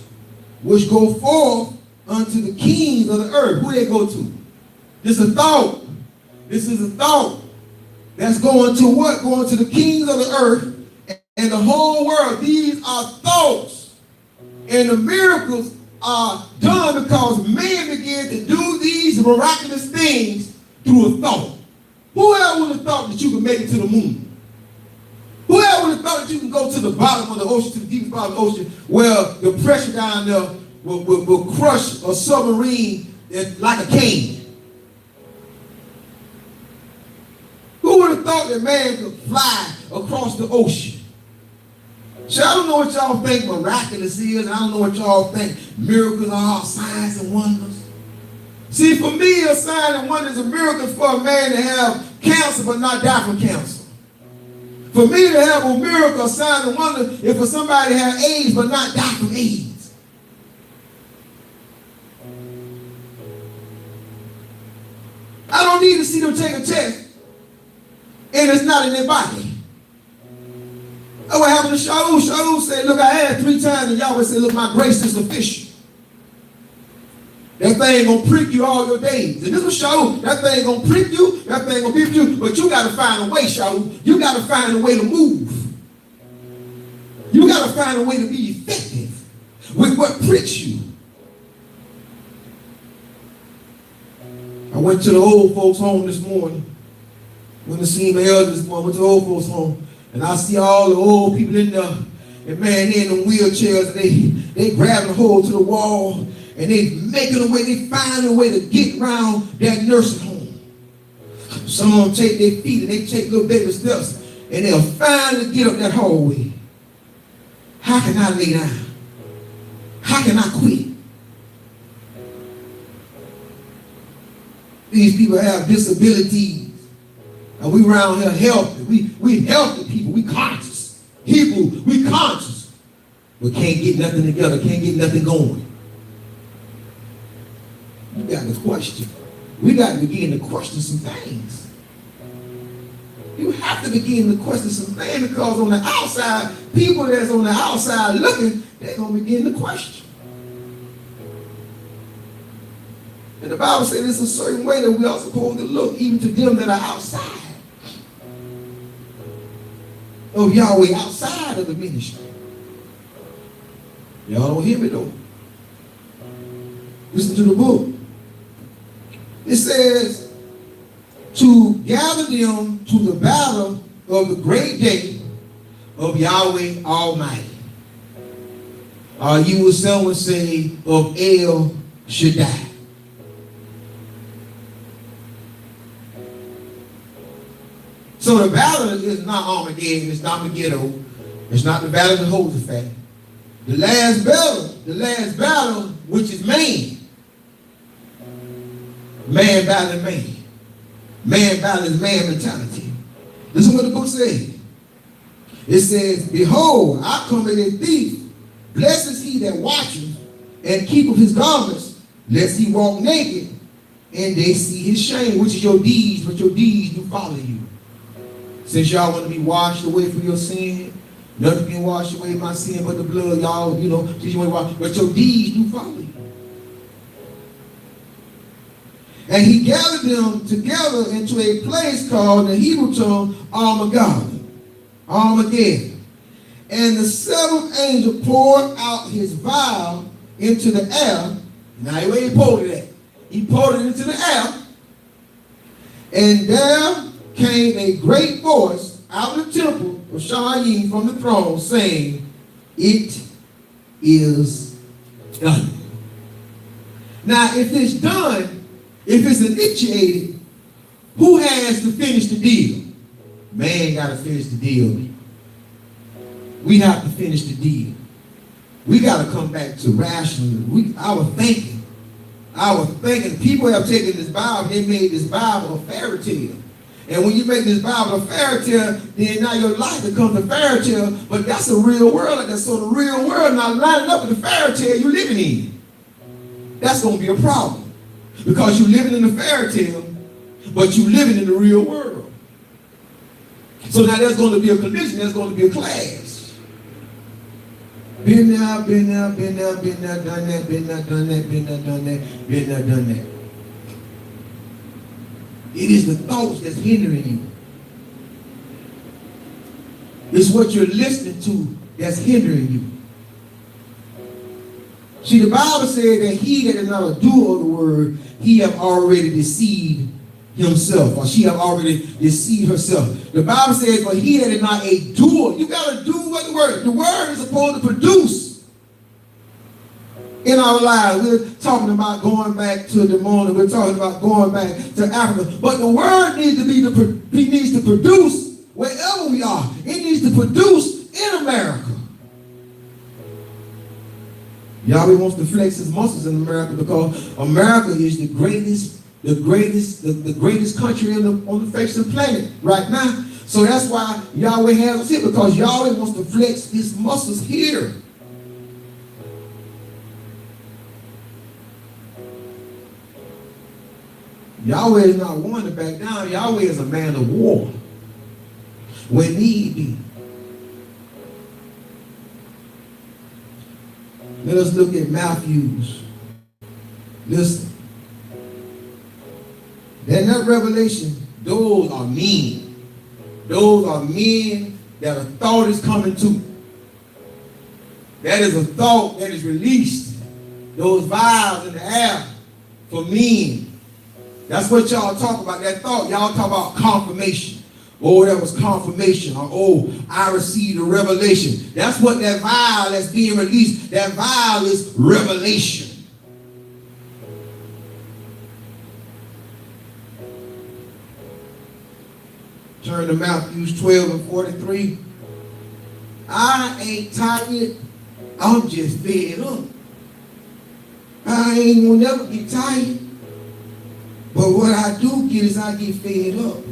which go forth unto the kings of the earth. Who they go to? This is a thought. This is a thought that's going to what? Going to the kings of the earth and the whole world. These are thoughts. And the miracles are done because man began to do these miraculous things through a thought. Whoever would have thought that you could make it to the moon? Whoever would have thought that you can go to the bottom of the ocean, to the deepest bottom of the ocean, where the pressure down there will crush a submarine like a cane? Who would have thought that man could fly across the ocean? So I don't know what y'all think miraculous is, and I don't know what y'all think miracles are, signs and wonders. See, for me, a sign and wonder is a miracle for a man to have cancer but not die from cancer. For me to have a miracle, a sign and wonder, is for somebody to have AIDS but not die from AIDS. I don't need to see them take a test and it's not in their body. That's what happened to Shaul. Shaul said, look, I had 3 times, and Yahweh said, look, my grace is sufficient. That thing gonna prick you all your days. And this was Shaul. That thing gonna prick you, that thing gonna beat you, but you gotta find a way, Shaul. You gotta find a way to move. You gotta find a way to be effective with what pricks you. I went to the old folks' home this morning. Went to see my elders this morning. Went to the old folks' home. And I see all the old people in there. And man, they in them wheelchairs. They grabbing a hold to the wall. And they making a way, they find a way to get around that nursing home. Some of them take their feet and they take little baby steps and they'll finally get up that hallway. How can I lay down? How can I quit? These people have disabilities. And we around here healthy. We healthy people. We conscious. Hebrew, we conscious. But can't get nothing together. Can't get nothing going. You got this question. we got to begin to question some things. You have to begin to question some things, because on the outside, people that's on the outside looking, they're going to begin to question. And the Bible says it's a certain way that we are supposed to look, even to them that are outside of Yahweh, outside of the ministry. Y'all don't hear me though. Listen to the book. It says, to gather them to the battle of the great day of Yahweh Almighty. You will someone say of El Shaddai. So the battle is not Armageddon, it's not Megiddo, it's not the battle of Jehoshaphat. The last battle, which is man. Man battling man. Man battling man mentality. Listen what the book says. It says, behold, I come as a thief. Blessed is he that watcheth and keepeth his garments, lest he walk naked, and they see his shame, which is your deeds, but your deeds do follow you. Since y'all want to be washed away from your sin, nothing can wash away my sin but the blood, y'all, you want to wash, but your deeds do follow you. And he gathered them together into a place called, the Hebrew tongue, Armageddon. And the seventh angel poured out his vial into the air. Now, where he poured it at? He poured it into the air. And there came a great voice out of the temple of Shamayim from the throne, saying, it is done. Now, if it's done, if it's initiated, who has to finish the deal? Man got to finish the deal. We have to finish the deal. We got to come back to rational. Our thinking. People have taken this Bible, they made this Bible a fairy tale. And when you make this Bible a fairy tale, then now your life becomes a fairy tale, but that's a real world. That's so the real world not lining up with the fairy tale you're living in. That's going to be a problem. Because you're living in a fairy tale, but you're living in the real world. So now there's going to be a collision, there's going to be a clash. Been there, done that, been there, done that, been there, done that, been there, done that, been there, done that. It is the thoughts that's hindering you. It's what you're listening to that's hindering you. See, the Bible says that he that is not a doer of the word, he have already deceived himself, or she have already deceived herself. The Bible says, but he that is not a doer, you got to do what the word is supposed to produce in our lives. We're talking about going back to the morning. We're talking about going back to Africa. But the word needs to produce wherever we are. It needs to produce in America. Yahweh wants to flex his muscles in America because America is the greatest country on the face of the planet right now. So that's why Yahweh has us here, because Yahweh wants to flex his muscles here. Yahweh is not one to back down. Yahweh is a man of war when need be. Let us look at Matthew's. Listen. In that revelation, those are men. Those are men that a thought is coming to. That is a thought that is released. Those vials in the air for men. That's what y'all talk about, that thought. Y'all talk about confirmation. Oh, that was confirmation. Or, oh, I received a revelation. That's what that vial that's being released, that vial is revelation. Turn to Matthew 12 and 43. I ain't tired. I'm just fed up. I ain't gonna never get tired. But what I do get is I get fed up.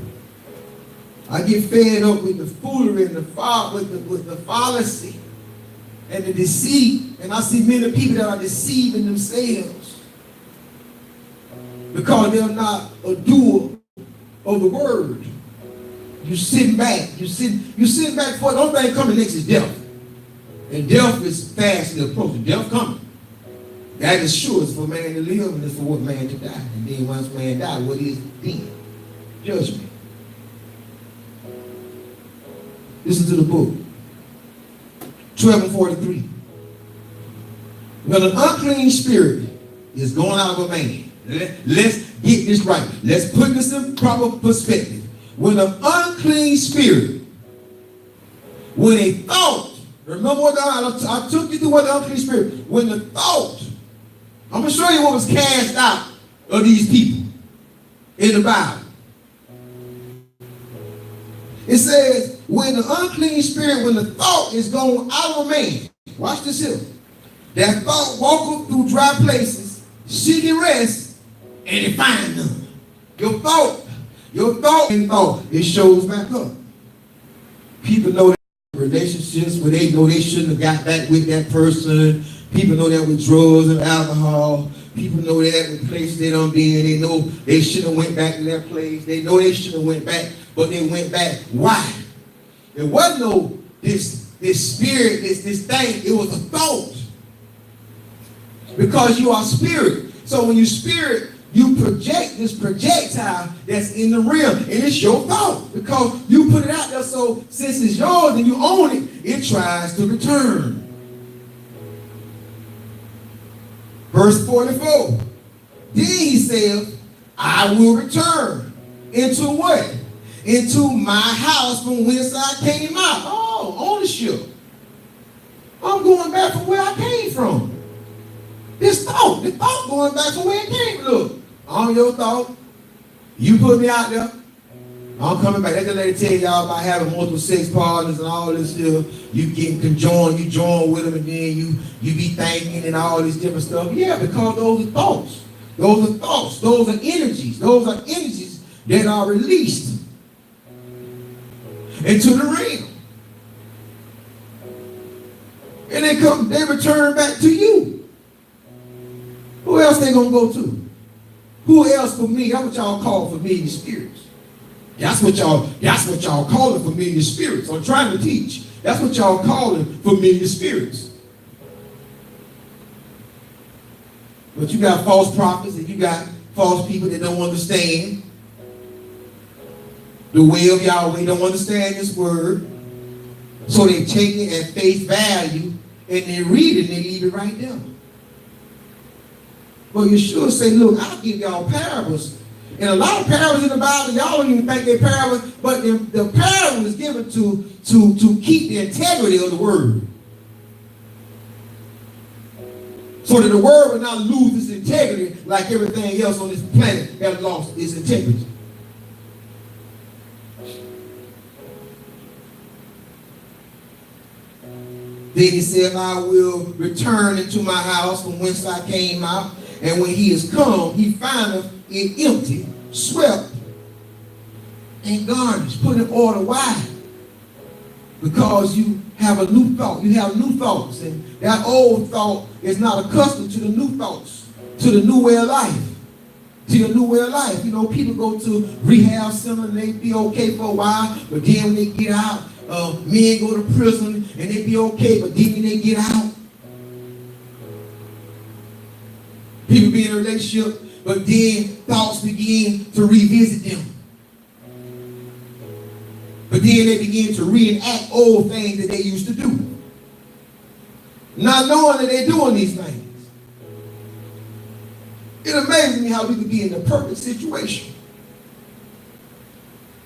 I get fed up with the foolery and the fallacy and the deceit. And I see many people that are deceiving themselves. because they're not a doer of the word. You sitting back. You sitting back for the only thing coming next is death. And death is fastly approaching. Death coming. That is sure it's for man to live and it's for what man to die. And then once man dies, what is then? Judgment. Listen to the book. 12:43. When an unclean spirit is going out of a man, let's get this right. Let's put this in proper perspective. When an unclean spirit, when a thought, remember what I took you through what the unclean spirit, when the thought, I'm going to show you what was cast out of these people in the Bible. It says, when the unclean spirit, when the thought is going out of a man, watch this here. That thought walketh through dry places, seeking rest, and it find none. Your thought, and thought, it shows back up. People know that relationships where they know they shouldn't have got back with that person. People know that with drugs and alcohol. People know that with places they don't be in. They know they shouldn't have went back to that place. They know they shouldn't have went back, but they went back. Why? There wasn't no this spirit, this thing. It was a thought. Because you are spirit. So when you spirit, you project this projectile that's in the realm. And it's your thought. Because you put it out there, so since it's yours and you own it, it tries to return. Verse 44. Then he said, I will return. Into what? Into my house from whence I came out. Oh, ownership. I'm going back from where I came from. This thought, the thought going back from where it came. Look, I'm your thought. You put me out there. I'm coming back. That's the lady tell y'all about having multiple sex partners and all this stuff. You get conjoined, you join with them, and then you be thinking and all this different stuff. Yeah, because those are thoughts. Those are thoughts. Those are energies. Those are energies that are released into the realm. And they return back to you. Who else they gonna go to? Who else for me? That's what y'all call familiar spirits. That's what y'all calling familiar spirits. I'm trying to teach. That's what y'all calling familiar spirits. But you got false prophets and you got false people that don't understand the way of Yahweh, don't understand this word. So they take it at face value and they read it and they leave it right there. Well, Yeshua say, look, I'll give y'all parables. And a lot of parables in the Bible, y'all don't even think they're parables, but the parable is given to keep the integrity of the word. So that the word will not lose its integrity like everything else on this planet has lost its integrity. Then he said, I will return into my house from whence I came out. And when he is come, he findeth it empty, swept, and garnished, put in order. Why? Because you have a new thought. You have new thoughts. And that old thought is not accustomed to the new thoughts, to the new way of life. To your new way of life. You know, people go to rehab center and they be okay for a while, but then when they get out, men go to prison and they be okay, but then when they get out, people be in a relationship, but then thoughts begin to revisit them. But then they begin to reenact old things that they used to do. Not knowing that they're doing these things. It amazes me how we can be in the perfect situation.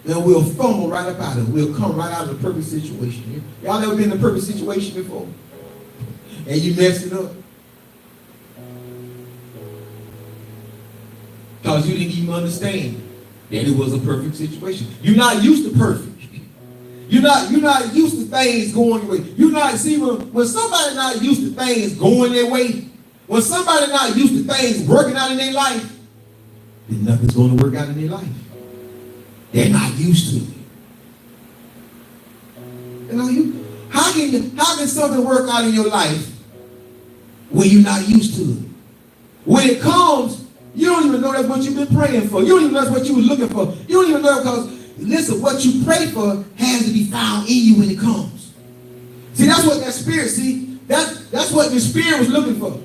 And we'll fumble right up out of it. We'll come right out of the perfect situation. Y'all ever been in a perfect situation before? And you messed it up? Because you didn't even understand that it was a perfect situation. You're not used to perfect. You're not used to things going your way. When somebody not used to things going their way, when somebody not used to things working out in their life, then nothing's going to work out in their life. They're not used to it. How can something work out in your life when you're not used to it? When it comes, You don't even know that's what you've been praying for. You don't even know that's what you were looking for. You don't even know because, listen, what you pray for has to be found in you when it comes. See, that's what that spirit, that's what the spirit was looking for.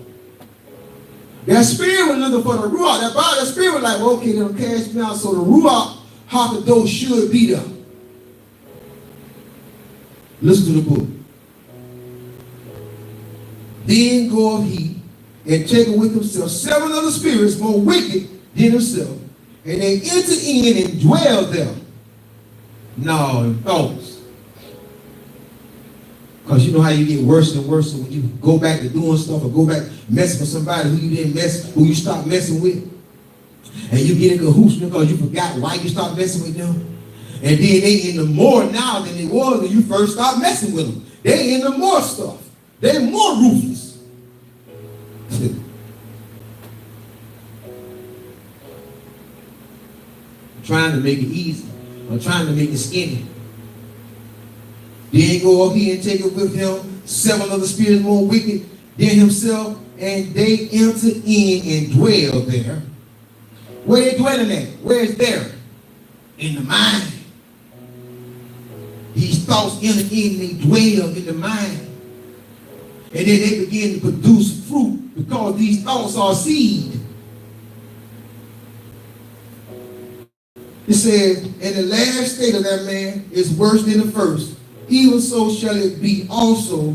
That spirit was looking for the ruach. That spirit was like, well, okay, they'll cast me out, so the ruach HaKadosh should be there. Listen to the book. Then goeth he and taketh with himself 7 other spirits more wicked than himself, and they enter in and dwell there. No, in thoughts. Because you know how you get worse and worse when you go back to doing stuff or go back messing with somebody who you didn't mess, who you stopped messing with. And you get in cahoots because you forgot why you stopped messing with them. And then they into more now than they was when you first started messing with them. They into more stuff. They're more ruthless. Trying to make it easy. Or trying to make it skinny. Then go up here and take it with him 7 other spirits more wicked than himself, and they enter in and dwell there. Where they dwelling at? Where is there? In the mind. These thoughts enter in and they dwell in the mind. And then they begin to produce fruit because these thoughts are seed. It says, and the last state of that man is worse than the first. Even so shall it be also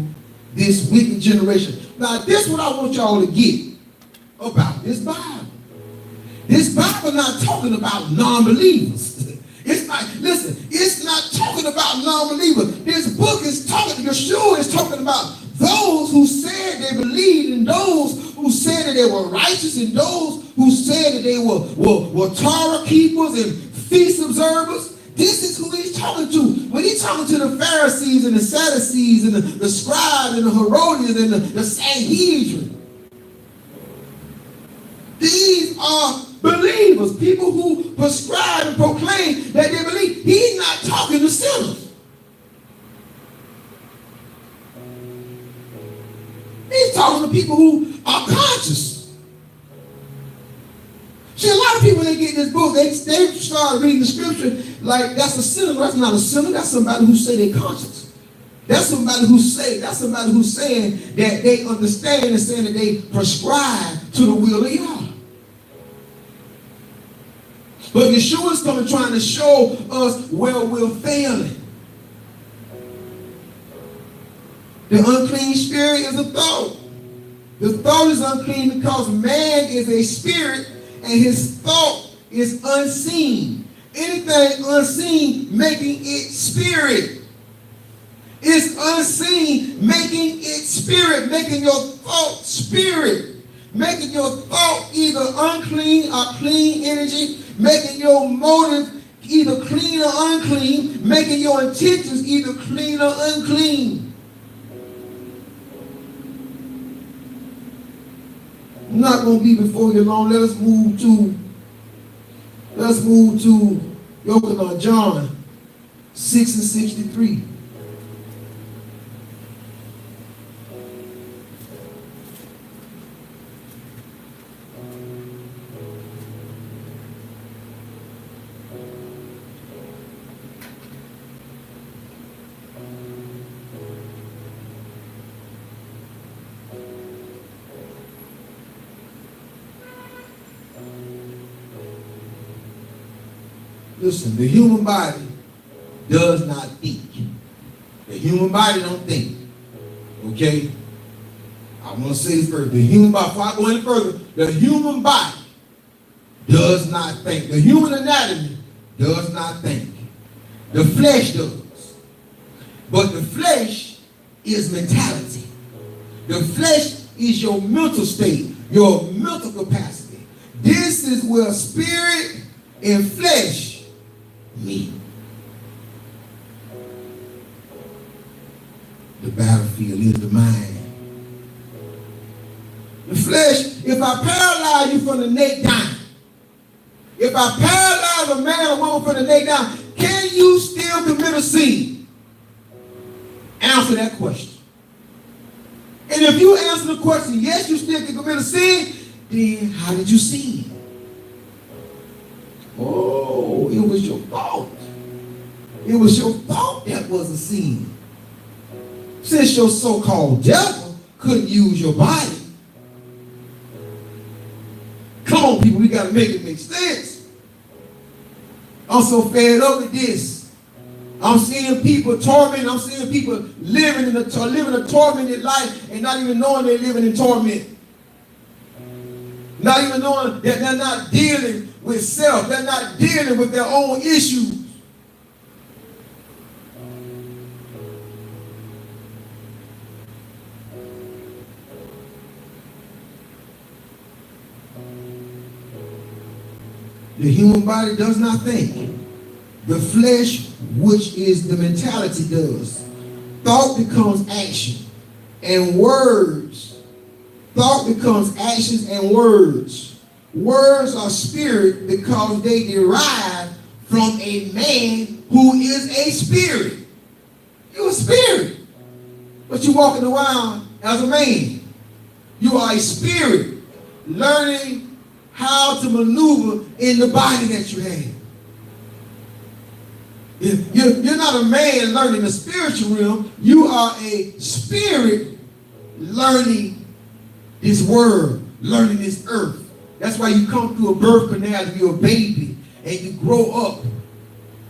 this wicked generation. Now, this is what I want y'all to get about this Bible. This Bible not talking about non-believers. It's not, listen, it's not talking about non-believers. This book is talking, Yeshua is talking about those who said they believed, and those who said that they were righteous, and those who said that they were Torah keepers and feast observers. This is who he's talking to. When he's talking to the Pharisees and the Sadducees and the scribes and the Herodians and the Sanhedrin. These are believers, people who prescribe and proclaim that they believe. He's not talking to sinners. He's talking to people who are conscious. See, a lot of people, they get this book, they start reading the scripture like that's a sinner. That's not a sinner. That's somebody who say they're conscious. That's somebody who's saying that they understand and saying that they prescribe to the will of Yah. But Yeshua is coming trying to show us where we're failing. The unclean spirit is a thought. The thought is unclean because man is a spirit and his thought is unseen. Anything unseen making it spirit. It's unseen making it spirit, making your thought spirit. Making your thought either unclean or clean energy, making your motive either clean or unclean, making your intentions either clean or unclean. I'm not going to be before you long. Let's move to John 6 and 63. Listen, the human body does not think. The human body don't think. Okay? I want to say this first. The human body, before I go any further, the human body does not think. The human anatomy does not think. The flesh does. But the flesh is mentality. The flesh is your mental state, your mental capacity. This is where spirit and flesh meet. The battlefield is the mind. The flesh, if I paralyze you from the neck down, if I paralyze a man or woman from the neck down, can you still commit a sin? Answer that question. And if you answer the question, yes, you still can commit a sin, then how did you sin? Oh, it was your fault. It was your fault that was a sin. Since your so-called devil couldn't use your body. Come on, people, we got to make it make sense. I'm so fed up with this. I'm seeing people tormented. I'm seeing people living a tormented life and not even knowing they're living in torment. Not even knowing that they're not dealing with self. They're not dealing with their own issues. The human body does not think. The flesh, which is the mentality, does. Thought becomes action and words. Thought becomes actions and words. Words are spirit because they derive from a man who is a spirit. You're a spirit, but you're walking around as a man. You are a spirit learning how to maneuver in the body that you have. You're not a man learning the spiritual realm. You are a spirit learning this world, learning this earth. That's why you come through a birth canal if you're a baby and you grow up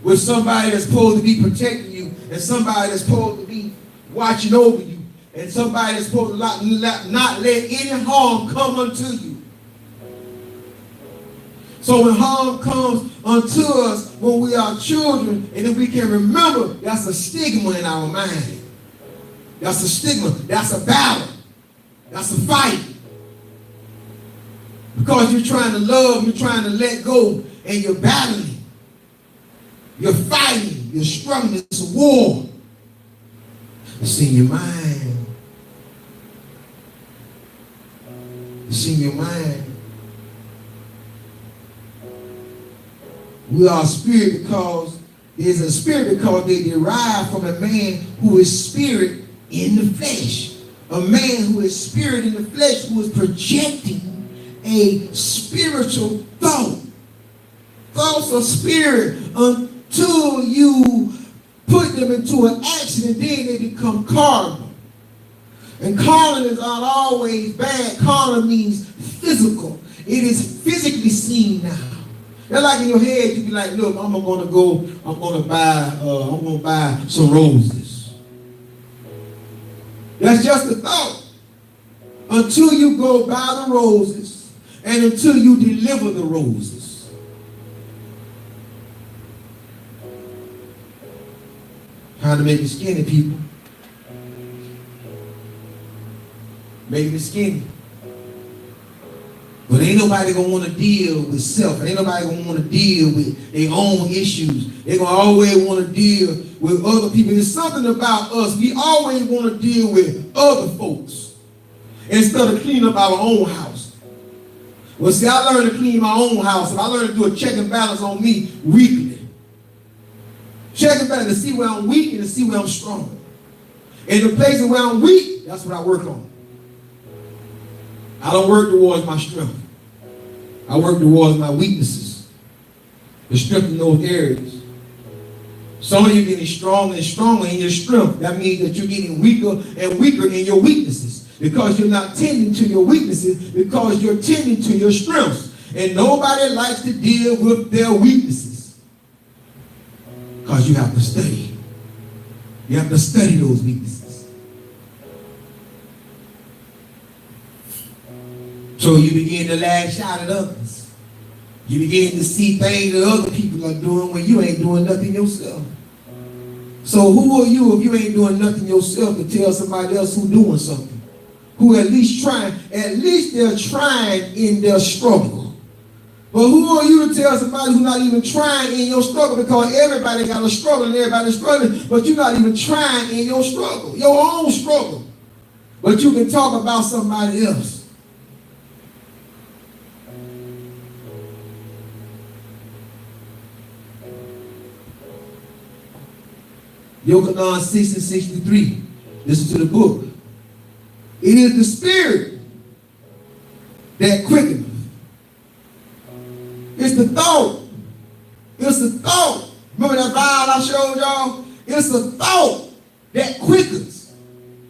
with somebody that's supposed to be protecting you and somebody that's supposed to be watching over you and somebody that's supposed to not let any harm come unto you. So when harm comes unto us when we are children, and then we can remember, that's a stigma in our mind. That's a stigma. That's a battle. That's a fight. Because you're trying to love, you're trying to let go, and you're battling. You're fighting. You're struggling. It's a war. It's in your mind. It's in your mind. We are spirit because there's a spirit because they derive from a man who is spirit in the flesh. A man who is spirit in the flesh who is projecting a spiritual thought. Thoughts are spirit until you put them into an action and then they become carnal. And carnal is not always bad. Carnal means physical. It is physically seen now. They're like in your head, you be like, look, I'm gonna buy some roses. That's just a thought. Until you go buy the roses and until you deliver the roses. How to make it skinny, people. Making it skinny. But ain't nobody gonna want to deal with self. Ain't nobody gonna want to deal with their own issues. They're gonna always want to deal with other people. There's something about us. We always want to deal with other folks instead of cleaning up our own house. Well, see, I learned to clean my own house, and I learned to do a check and balance on me weekly. Check and balance to see where I'm weak and to see where I'm strong. And the places where I'm weak, that's what I work on. I don't work towards my strength. I work towards my weaknesses. The strength in those areas. Some of you getting stronger and stronger in your strength. That means that you're getting weaker and weaker in your weaknesses. Because you're not tending to your weaknesses, because you're tending to your strengths. And nobody likes to deal with their weaknesses. Because you have to study. You have to study those weaknesses. So you begin to lash out at others. You begin to see things that other people are doing when you ain't doing nothing yourself. So who are you if you ain't doing nothing yourself to tell somebody else who's doing something? Who at least trying, at least they're trying in their struggle. But who are you to tell somebody who's not even trying in your struggle? Because everybody got a struggle and everybody's struggling, but you're not even trying in your struggle, your own struggle. But you can talk about somebody else. Yochanan 6 and 63. Listen to the book. It is the spirit that quickeneth. It's the thought It's a thought. Remember that vial I showed y'all? It's a thought that quickens.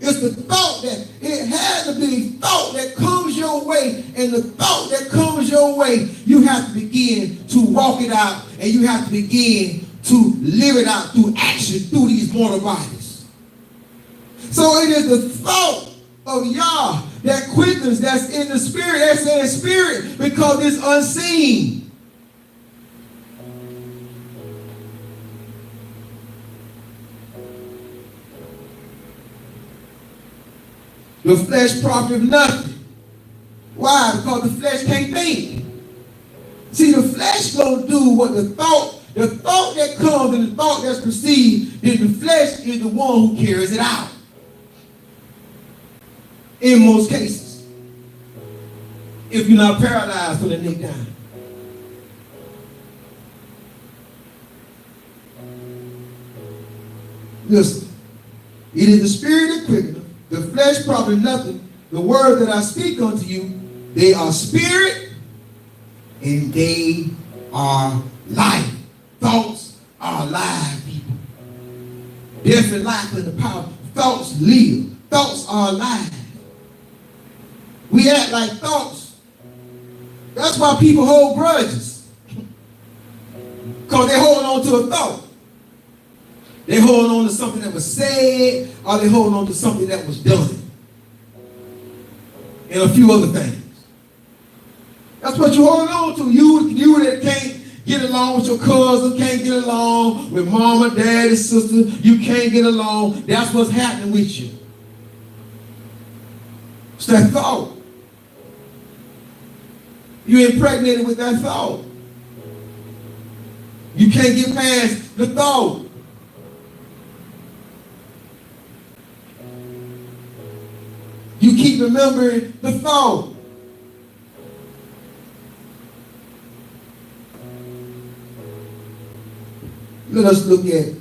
It's the thought that it has to be thought that comes your way, and the thought that comes your way, you have to begin to walk it out, and you have to begin to live it out through action, through these mortal bodies. So it is the thought of Yah that quickens, that's in the spirit, that's in the spirit, because it's unseen. The flesh profiteth nothing. Why? Because the flesh can't think. See, the flesh gonna do what the thought that comes and the thought that's perceived, then the flesh is the one who carries it out. In most cases. If you're not paralyzed from the neck down. Listen, it is the spirit that quickeneth. The flesh profiteth nothing. The word that I speak unto you, they are spirit and they are life. Thoughts are alive, people. Death and life in the power. Thoughts live. Thoughts are alive. We act like thoughts. That's why people hold grudges. Because they hold on to a thought. They hold on to something that was said, or they hold on to something that was done. And a few other things. That's what you hold on to. You that can't get along with your cousin, can't get along with mama, daddy, sister, you can't get along. That's what's happening with you. It's that thought. You're impregnated with that thought. You can't get past the thought. You keep remembering the thought. Let us look at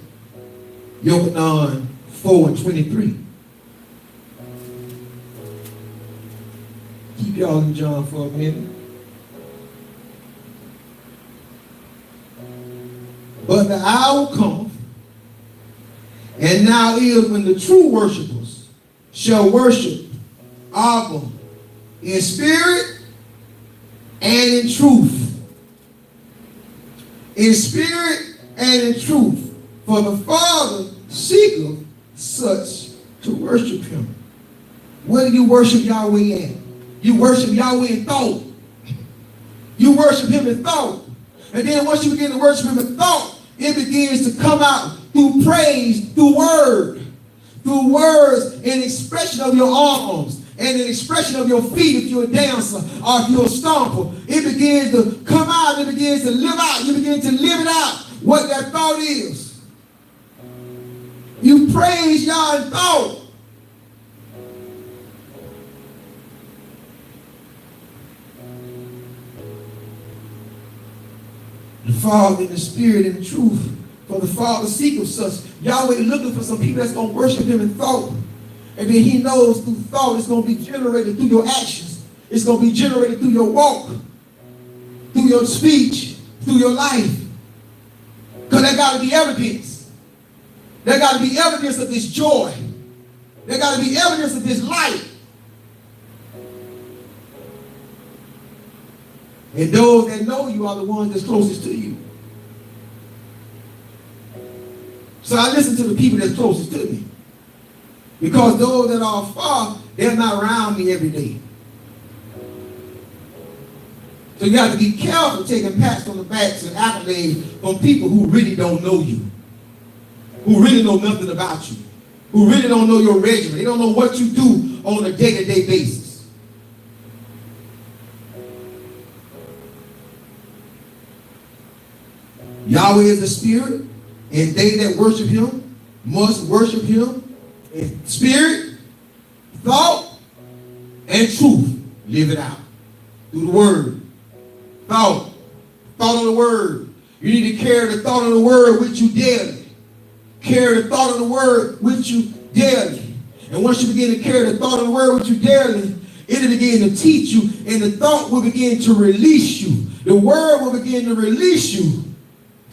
Yochanan 4:23. Keep y'all in John for a minute. But the hour cometh, and now is when the true worshipers shall worship Abba in spirit and in truth. In spirit and in truth. For the Father seeketh such to worship him. Where do you worship Yahweh at? You worship Yahweh in thought. You worship him in thought. And then once you begin to worship him in thought, it begins to come out through praise, through word. Through words and expression of your arms. And an expression of your feet if you're a dancer or if you're a stomper. It begins to come out. It begins to live out. You begin to live it out. What that thought is. You praise Yah in thought. The Father in the Spirit and the truth. For the Father seeketh such. Yahweh is looking for some people that's going to worship him in thought. And then he knows through thought it's going to be generated through your actions. It's going to be generated through your walk, through your speech, through your life. Because there got to be evidence. There got to be evidence of this joy. There got to be evidence of this light. And those that know you are the ones that's closest to you. So I listen to the people that's closest to me. Because those that are far, they're not around me every day. So you have to be careful taking pats on the backs and accolades from people who really don't know you. Who really know nothing about you. Who really don't know your regimen. They don't know what you do on a day-to-day basis. Yahweh is the Spirit, and they that worship him must worship him in spirit, thought, and truth. Live it out. Through the word. Thought. Thought of the word. You need to carry the thought of the word with you daily. Carry the thought of the word with you daily. And once you begin to carry the thought of the word with you daily, it'll begin to teach you, and the thought will begin to release you. The word will begin to release you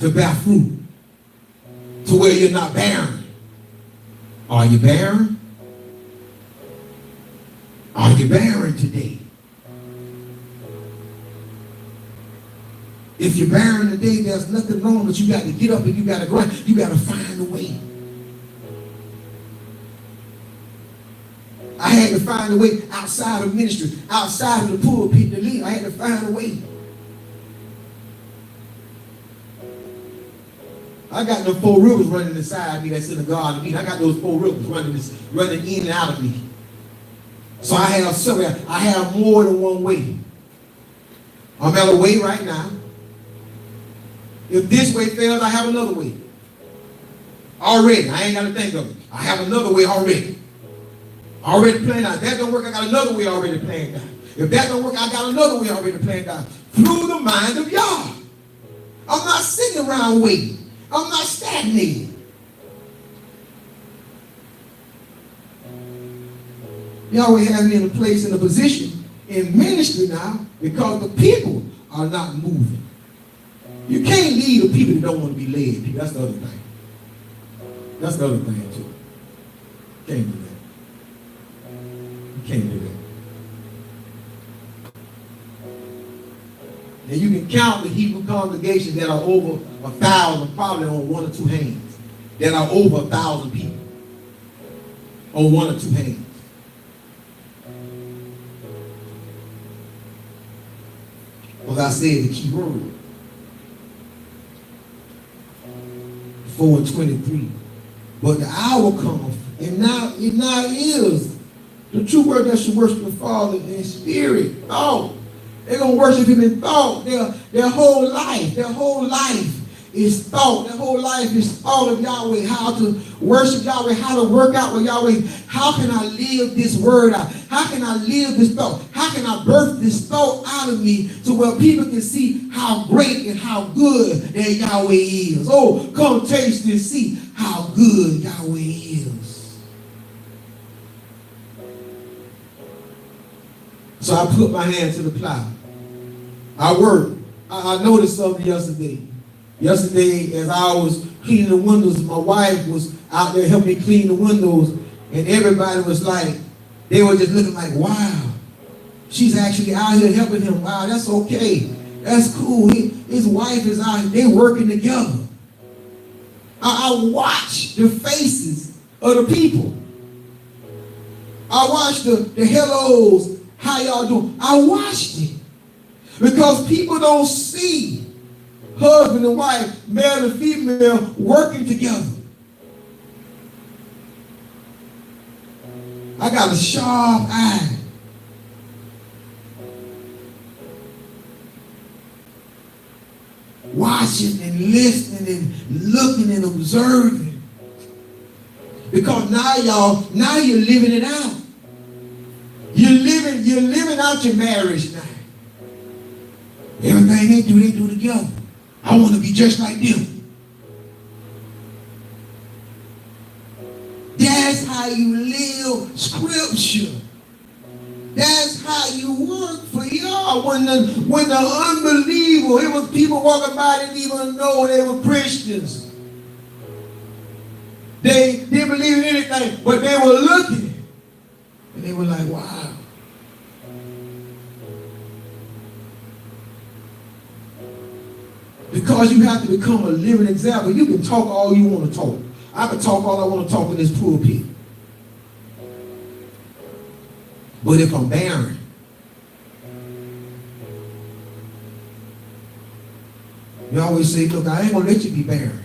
to bear fruit, to where you're not barren. Are you barren? Are you barren today? If you're barren today, there's nothing wrong, but you got to get up and you got to grind. You got to find a way. I had to find a way outside of ministry, outside of the pulpit to lead. I had to find a way. I got the 4 rivers running inside me that's in the garden of me. I got those 4 rivers running in and out of me. So I have more than one way. I'm at a way right now. If this way fails, I have another way. Already. I ain't got to think of it. I have another way already. Already planned out. If that don't work, I got another way already planned out. If that don't work, I got another way already planned out. Through the mind of Yah. I'm not sitting around waiting. I'm not stagnating. Yahweh has me in a place, in a position, in ministry now, because the people are not moving. You can't lead the people that don't want to be led. That's the other thing. That's the other thing, too. Can't do that. You can't do that. And you can count the Hebrew congregations that are over 1,000, probably on 1 or 2 hands. That are over 1,000 people. On 1 or 2 hands. Well, I said the key word. 4:23. But the hour cometh, and now it is the true word that should worship the Father in spirit, thought. They're going to worship him in thought. Their whole life is thought. Their whole life is thought of Yahweh, how to worship Yahweh, how to work out with Yahweh. How can I live this word out? How can I live this thought? How can I birth this thought out of me to where people can see how great and how good that Yahweh is? Oh, come taste and see how good Yahweh is. So I put my hand to the plow. I worked. I noticed something yesterday. Yesterday, as I was cleaning the windows, my wife was out there helping me clean the windows, and everybody was like, they were just looking like, wow, she's actually out here helping him. Wow, that's okay. That's cool. His wife is out here. They're working together. I watched the faces of the people. I watched the hellos. How y'all doing? I watched it. Because people don't see husband and wife, male and female, working together. I got a sharp eye. Watching and listening and looking and observing. Because now you're living it out. You're living out your marriage now. Everything they do together. I want to be just like them. That's how you live scripture. That's how you work for y'all. When the unbeliever, it was people walking by didn't even know they were Christians. They didn't believe in anything, but they were looking. And they were like, wow. Because you have to become a living example. You can talk all you want to talk. I can talk all I want to talk in this pulpit. But if I'm barren, you always say, look, I ain't going to let you be barren.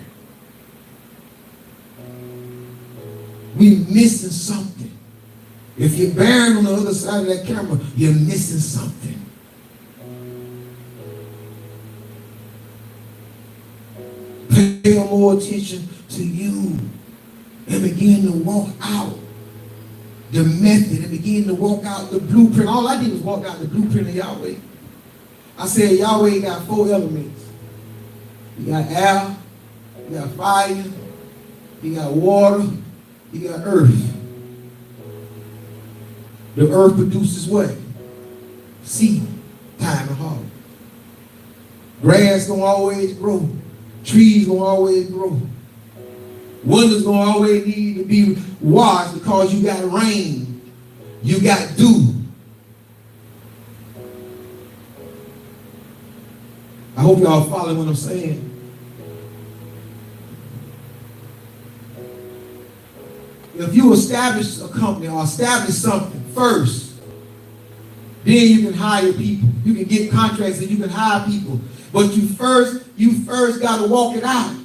We missing something. If you're barren on the other side of that camera, you're missing something. Pay more attention to you and begin to walk out the method and begin to walk out the blueprint. All I did was walk out the blueprint of Yahweh. I said Yahweh got 4 elements. You got air, you got fire, you got water, you got earth. The earth produces what? Seed, time and harvest. Grass don't always grow. Trees gonna always grow. Windows gonna always need to be washed because you got rain, you got dew. I hope y'all follow what I'm saying. If you establish a company or establish something first, then you can hire people. You can get contracts and you can hire people. But you first got to walk it out.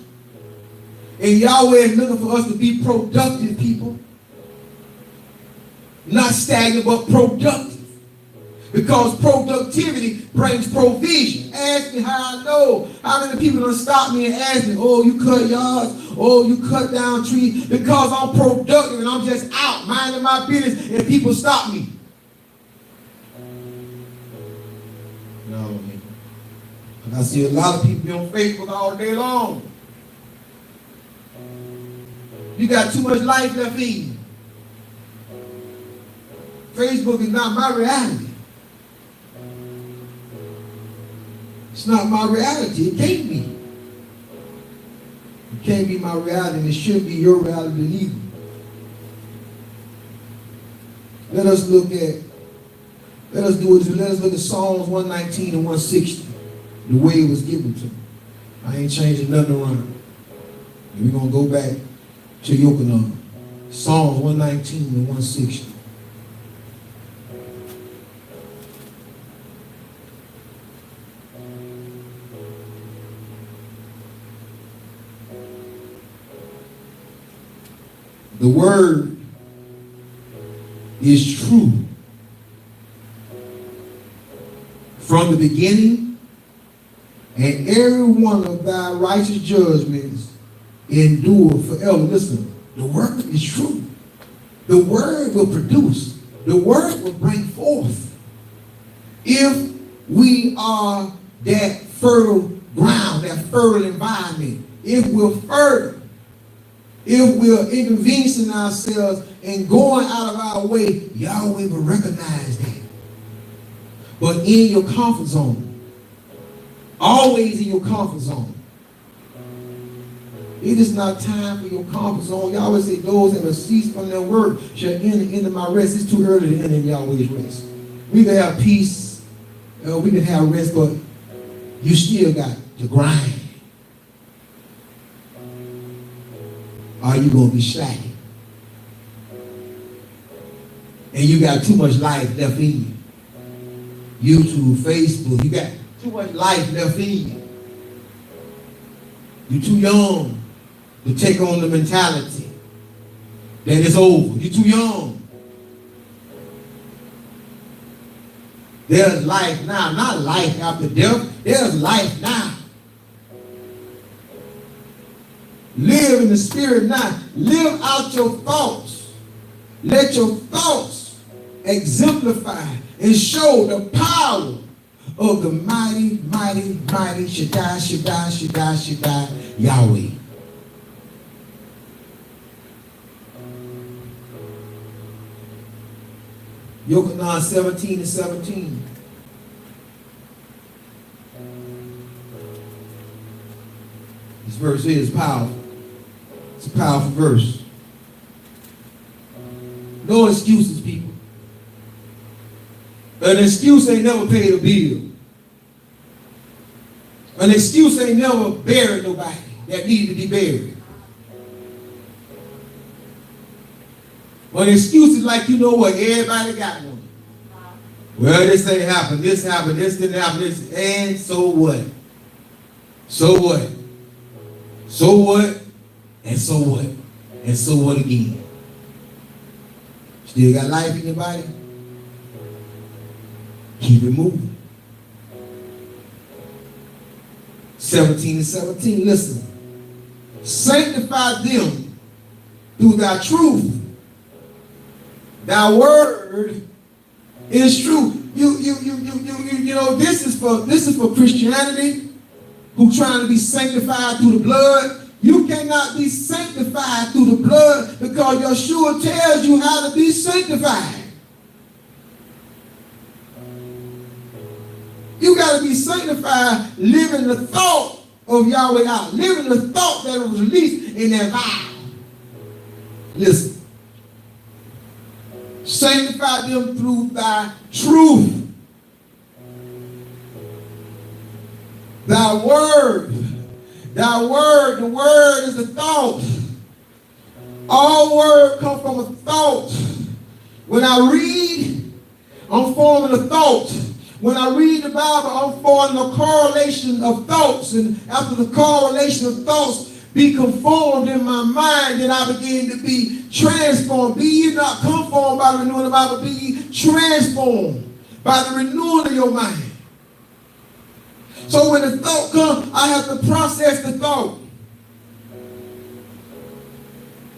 And Yahweh is looking for us to be productive people. Not stagnant, but productive. Because productivity brings provision. Ask me how I know. How many people don't stop me and ask me, oh, you cut yards, oh, you cut down trees. Because I'm productive and I'm just out minding my business and people stop me. No, I see a lot of people on Facebook all day long. You got too much life left in you. Facebook is not my reality. It's not my reality. It can't be. It can't be my reality, and it shouldn't be your reality either. Let us look at Psalms 119 and 160, the way it was given to me. I ain't changing nothing around. And we're going to go back to Yochanan. Psalms 119 and 160. The word is true from the beginning, and every one of thy righteous judgments endure forever. Listen, the word is true. The word will produce. The word will bring forth. If we are that fertile ground, that fertile environment, if we're fertile, if we're inconveniencing ourselves and going out of our way, Yahweh will recognize that. But in your comfort zone, always in your comfort zone. It is not time for your comfort zone. Yahweh say, those that have ceased from their work shall enter into my rest. It's too early to enter in Yahweh's rest. We can have peace, we can have rest, but you still got to grind. Are you going to be slacking? And you got too much life left in you. YouTube, Facebook, you got too much life left in you. You're too young to take on the mentality that it's over. You're too young. There's life now, not life after death. There's life now. Live in the spirit now. Live out your thoughts. Let your thoughts exemplify and show the power of the mighty, mighty, mighty Shaddai, Shaddai, Shaddai, Shaddai, Yahweh. Yochanan 17 and 17. This verse is powerful. It's a powerful verse. No excuses, people. An excuse ain't never paid a bill. An excuse ain't never buried nobody that needed to be buried. An excuse is like, you know what, everybody got one. Well, this ain't happened, this didn't happen, this, and so what? So what? So what? And so what? And so what again? Still got life in your body? Keep it moving. 17 and 17, listen. Sanctify them through thy truth. Thy word is true. You know, this is for Christianity who trying to be sanctified through the blood. You cannot be sanctified through the blood because Yeshua tells you how to be sanctified. You got to be sanctified living the thought of Yahweh out. Living the thought that was released in that vow. Listen. Sanctify them through thy truth. Thy word. Thy word. The word is a thought. All word comes from a thought. When I read, I'm forming a thought. When I read the Bible, I'm forming a correlation of thoughts. And after the correlation of thoughts be conformed in my mind, then I begin to be transformed. Be ye not conformed by the renewing of the Bible, be ye transformed by the renewing of your mind. So when the thought comes, I have to process the thought.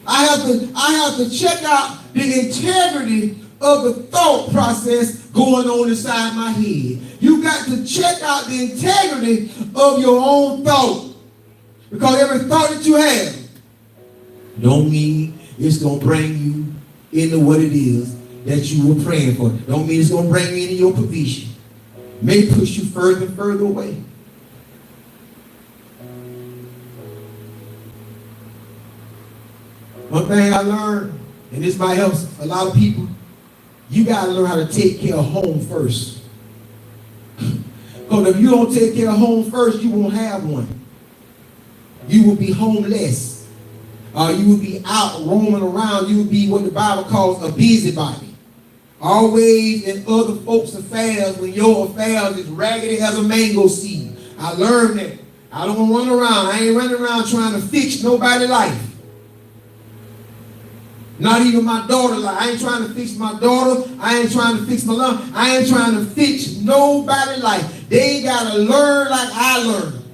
I have to check out the integrity of the thought process going on inside my head. You got to check out the integrity of your own thought. Because every thought that you have don't mean it's going to bring you into what it is that you were praying for. Don't mean it's going to bring you into your provision. May push you further and further away. One thing I learned, and this might help a lot of people, you got to learn how to take care of home first. Because if you don't take care of home first, you won't have one. You will be homeless. You will be out roaming around. You will be what the Bible calls a busybody. Always in other folks' affairs when your affairs is raggedy as a mango seed. I learned that. I don't run around. I ain't running around trying to fix nobody's life. Not even my daughter's life. I ain't trying to fix my daughter. I ain't trying to fix my love. I ain't trying to fix nobody's life. They got to learn like I learned.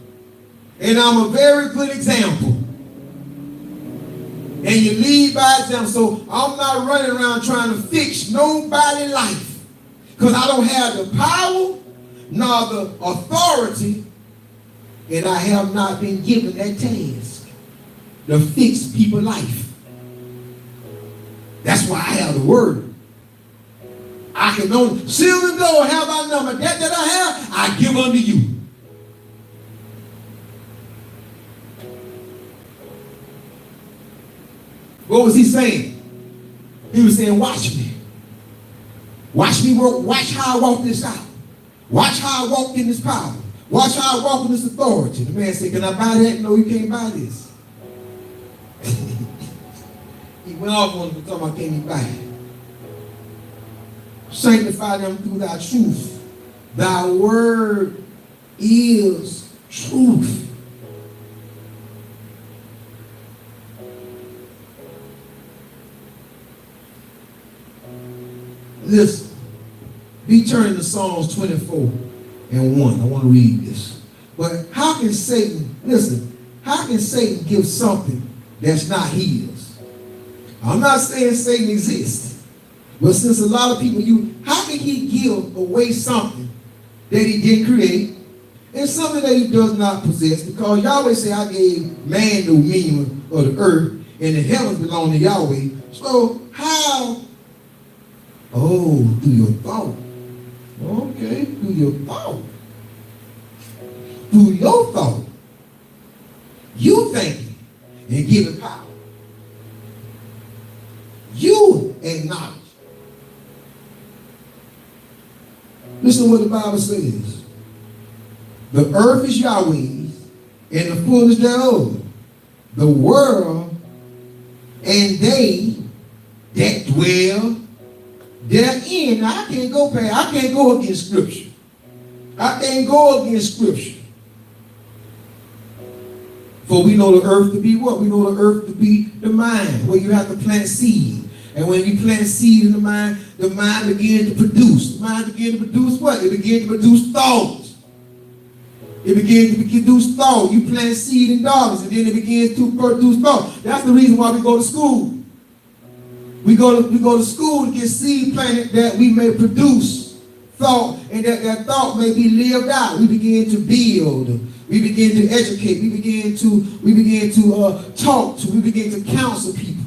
And I'm a very good example. And you lead by example. So I'm not running around trying to fix nobody's life. Because I don't have the power nor the authority. And I have not been given that task to fix people's life. That's why I have the word. I can only seal the door, have my number. That I have, I give unto you. What was he saying? He was saying, watch me. Watch me work. Watch how I walk this out. Watch how I walk in this power. Watch how I walk in this authority. The man said, can I buy that? No, you can't buy this. He went off on him talking about, can you buy it? Sanctify them through thy truth. Thy word is truth. Listen, be turning to Psalms 24 and 1. I want to read this. But how can Satan, listen, how can Satan give something that's not his? I'm not saying Satan exists. But since a lot of people, how can he give away something that he didn't create and something that he does not possess? Because Yahweh said, I gave man dominion of the earth and the heavens belong to Yahweh. So how? Oh, through your thought. Okay, through your thought. Through your thought. You thinking and giving power. You acknowledge. Listen to what the Bible says. The earth is Yahweh's and the fullness thereof. The world and they that dwell therein. Now, I can't go against Scripture. I can't go against Scripture. For we know the earth to be what? We know the earth to be the mind, where you have to plant seed. And when you plant seed in the mind begins to produce. The mind begins to produce what? It begins to produce thoughts. It begins to produce thought. You plant seed in darkness, and then it begins to produce thought. That's the reason why we go to school. We go to school to get seed planted that we may produce thought, and that thought may be lived out. We begin to build. We begin to educate. We begin to talk to. We begin to counsel people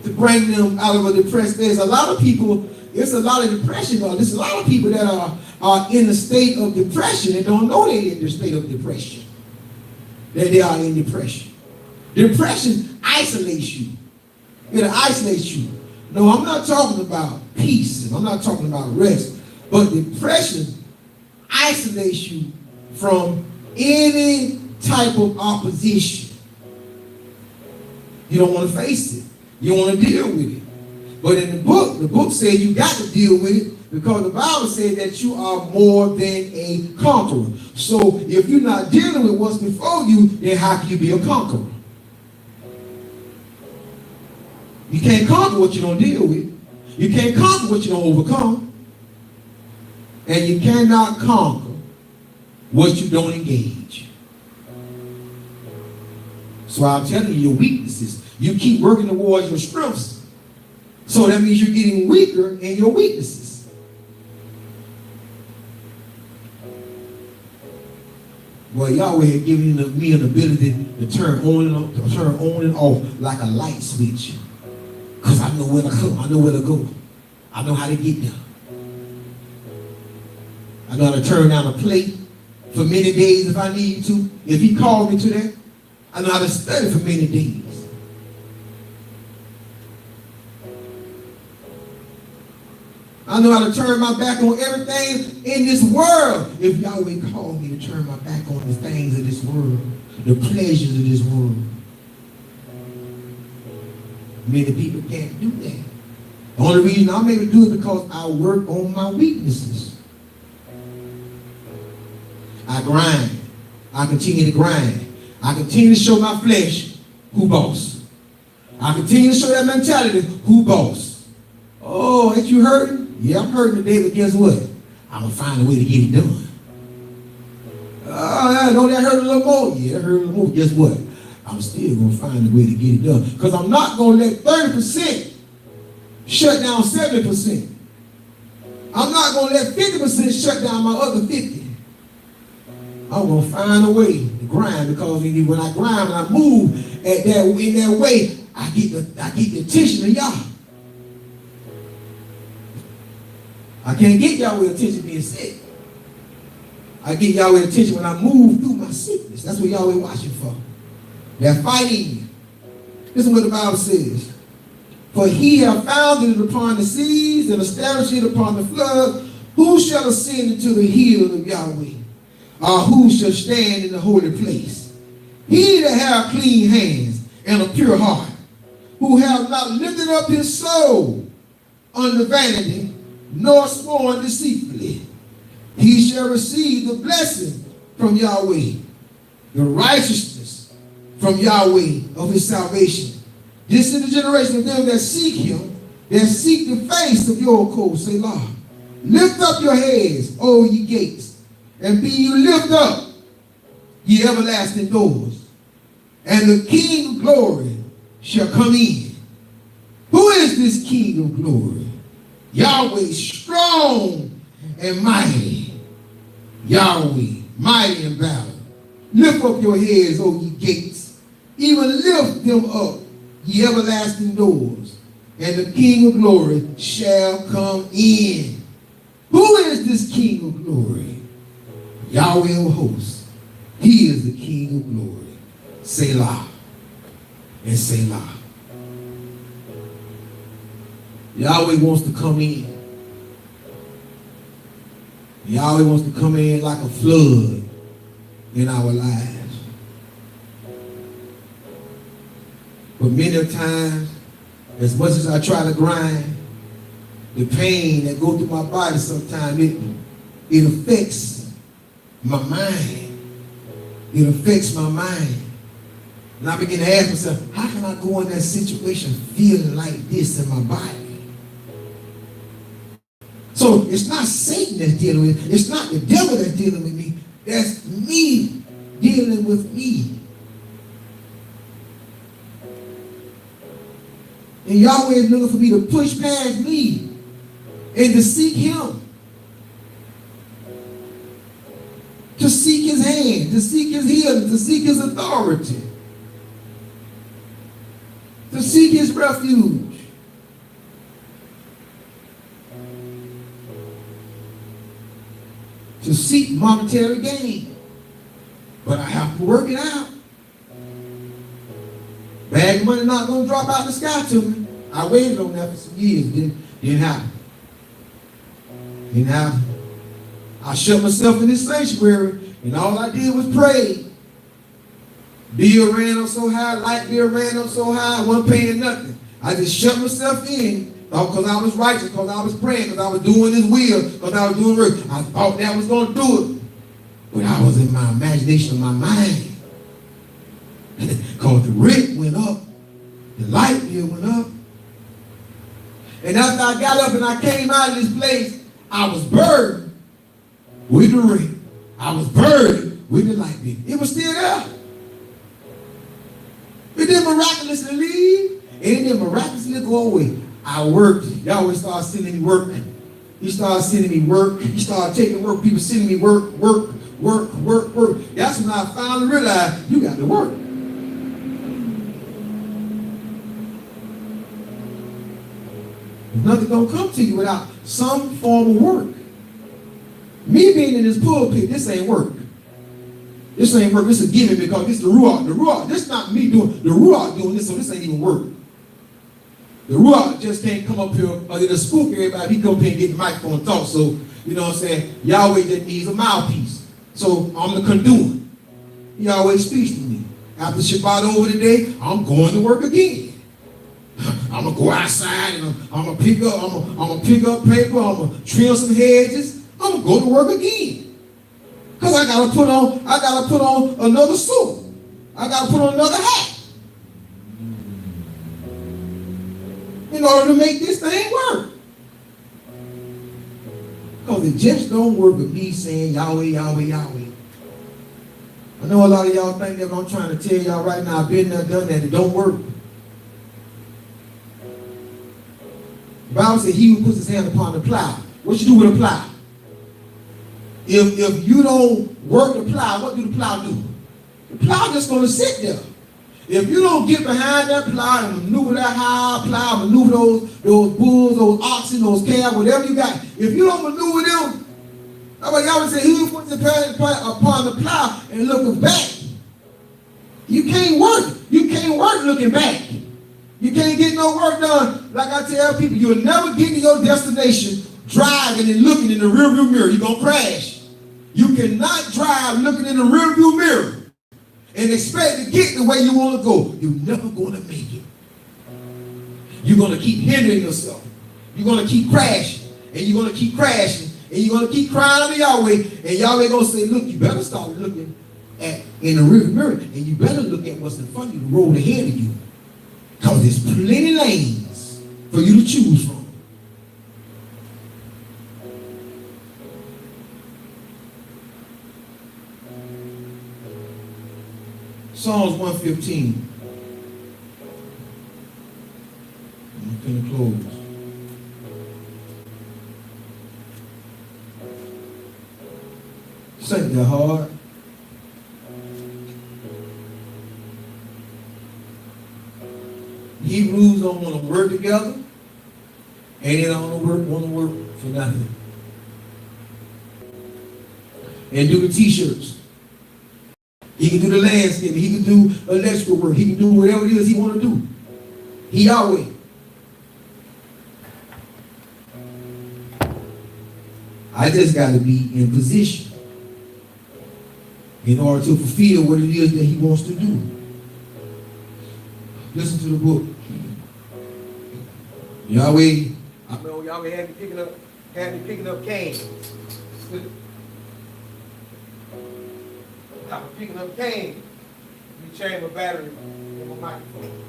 to bring them out of a depressed state. A lot of people It's a lot of depression. There's a lot of people that are in a state of depression and don't know they're in the state of depression. That they are in depression. Depression isolates you. It isolates you. No, I'm not talking about peace, and I'm not talking about rest, but depression isolates you from any type of opposition. You don't want to face it. You don't want to deal with it. But in the book says you got to deal with it because the Bible says that you are more than a conqueror. So if you're not dealing with what's before you, then how can you be a conqueror? You can't conquer what you don't deal with. You can't conquer what you don't overcome. And you cannot conquer what you don't engage. So I'm telling you, your weaknesses, you keep working towards your strengths. So that means you're getting weaker in your weaknesses. Well, Yahweh had given me an ability to turn on and off like a light switch. Because I know where to come. I know where to go. I know how to get there. I know how to turn down a plate for many days if I need to. If he called me to that, I know how to study for many days. I know how to turn my back on everything in this world. If Yahweh called me to turn my back on the things of this world, the pleasures of this world. Many people can't do that. The only reason I'm able to do it is because I work on my weaknesses. I grind. I continue to grind. I continue to show my flesh who boss. I continue to show that mentality who boss. Oh, ain't you hurting? Yeah, I'm hurting today, but guess what? I'm going to find a way to get it done. Don't that hurt a little more? Yeah, it hurt a little more. Guess what? I'm still going to find a way to get it done. Because I'm not going to let 30% shut down 70%. I'm not going to let 50% shut down my other 50. I'm going to find a way to grind, because when I grind, when I move in that way, I get the attention of Yah. I can't get Yahweh's attention being sick. I get Yahweh's attention when I move through my sickness. That's what Yahweh watching for. They're fighting you. Listen to what the Bible says. For he hath founded it upon the seas and established it upon the flood. Who shall ascend into the hill of Yahweh? Or who shall stand in the holy place? He that hath clean hands and a pure heart, who hath not lifted up his soul unto vanity, nor sworn deceitfully, he shall receive the blessing from Yahweh, the righteousness from Yahweh of his salvation. This is the generation of them that seek him, that seek the face of your coast, Selah. Lift up your heads, O ye gates, and be you lift up, ye everlasting doors, and the King of glory shall come in. Who is this King of glory? Yahweh strong and mighty. Yahweh mighty in battle. Lift up your heads, O ye gates. Even lift them up, ye everlasting doors. And the King of glory shall come in. Who is this King of glory? Yahweh of hosts. He is the King of glory. Selah and Selah. Yahweh wants to come in. Yahweh wants to come in like a flood in our lives. But many times, as much as I try to grind, the pain that goes through my body sometimes, it affects my mind. It affects my mind. And I begin to ask myself, how can I go in that situation feeling like this in my body? So it's not Satan that's dealing with me. It's not the devil that's dealing with me. That's me dealing with me. And Yahweh is looking for me to push past me and to seek him. To seek his hand, to seek his healing, to seek his authority. To seek his refuge. seek monetary gain. But I have to work it out. Bag of money not going to drop out the sky to me. I waited on that for some years. Didn't happen. Didn't happen. I shut myself in this sanctuary, and all I did was pray. Bill ran up so high, light bill ran up so high, I wasn't paying nothing. I just shut myself in because I was righteous, because I was praying, because I was doing his will, because I was doing work. I thought that was going to do it. But I was in my imagination, in my mind. Because the rent went up, the light bill went up. And after I got up and I came out of this place, I was burdened with the rent. I was burdened with the light bill. It was still there. It didn't miraculously leave. It didn't miraculously go away. I worked. Yahweh started sending me work. He started sending me work. He started taking work. People sending me work. That's when I finally realized you got to work. Nothing gonna come to you without some form of work. Me being in this pulpit, this ain't work. This ain't work. This is a giving because this is the Ruach. The Ruach, this is not me doing, the Ruach doing this, so this ain't even work. The Ruach just can't come up here, or it'll spook everybody. He come up here and get the microphone and talk. So, you know what I'm saying? Yahweh just needs a mouthpiece. So I'm the conduit. Yahweh speaks to me. After Shabbat over today, I'm going to work again. I'm gonna go outside and I'm gonna pick up paper. I'm gonna trim some hedges. I'm gonna go to work again. Cause I gotta put on another suit. I gotta put on another hat in order to make this thing work. Cause it just don't work with me saying Yahweh, Yahweh, Yahweh. I know a lot of y'all think that, but I'm trying to tell y'all right now, I've been there, done that. It don't work. The Bible says he who puts his hand upon the plow. What you do with a plow? If you don't work the plow, what do the plow do? The plow just going to sit there. If you don't get behind that plow and maneuver that high plow, maneuver those bulls, those oxen, those calves, whatever you got, if you don't maneuver them, that's why y'all would say he who puts his hand upon the plow and looking back. You can't work. You can't work looking back. You can't get no work done. Like I tell people, you'll never get to your destination driving and looking in the rearview mirror. You're going to crash. You cannot drive looking in the rearview mirror and expect to get the way you want to go. You're never going to make it. You're going to keep hindering yourself. You're going to keep crashing. And you're going to keep crashing. And you're going to keep crying to Yahweh. And Yahweh going to say, look, you better start looking in the rearview mirror. And you better look at what's in front of you, the road ahead of you. Because there's plenty lanes for you to choose from. Psalms 115. I'm going to close. Sing your heart. Hebrews don't want to work together, and they don't want to work for nothing. And do the t-shirts. He can do the landscaping. He can do electrical work. He can do whatever it is he want to do. He Yahweh. I just got to be in position in order to fulfill what it is that he wants to do. Listen to the book. Yahweh, I know Yahweh had me picking up canes. I was picking up canes. You change my battery in my microphone.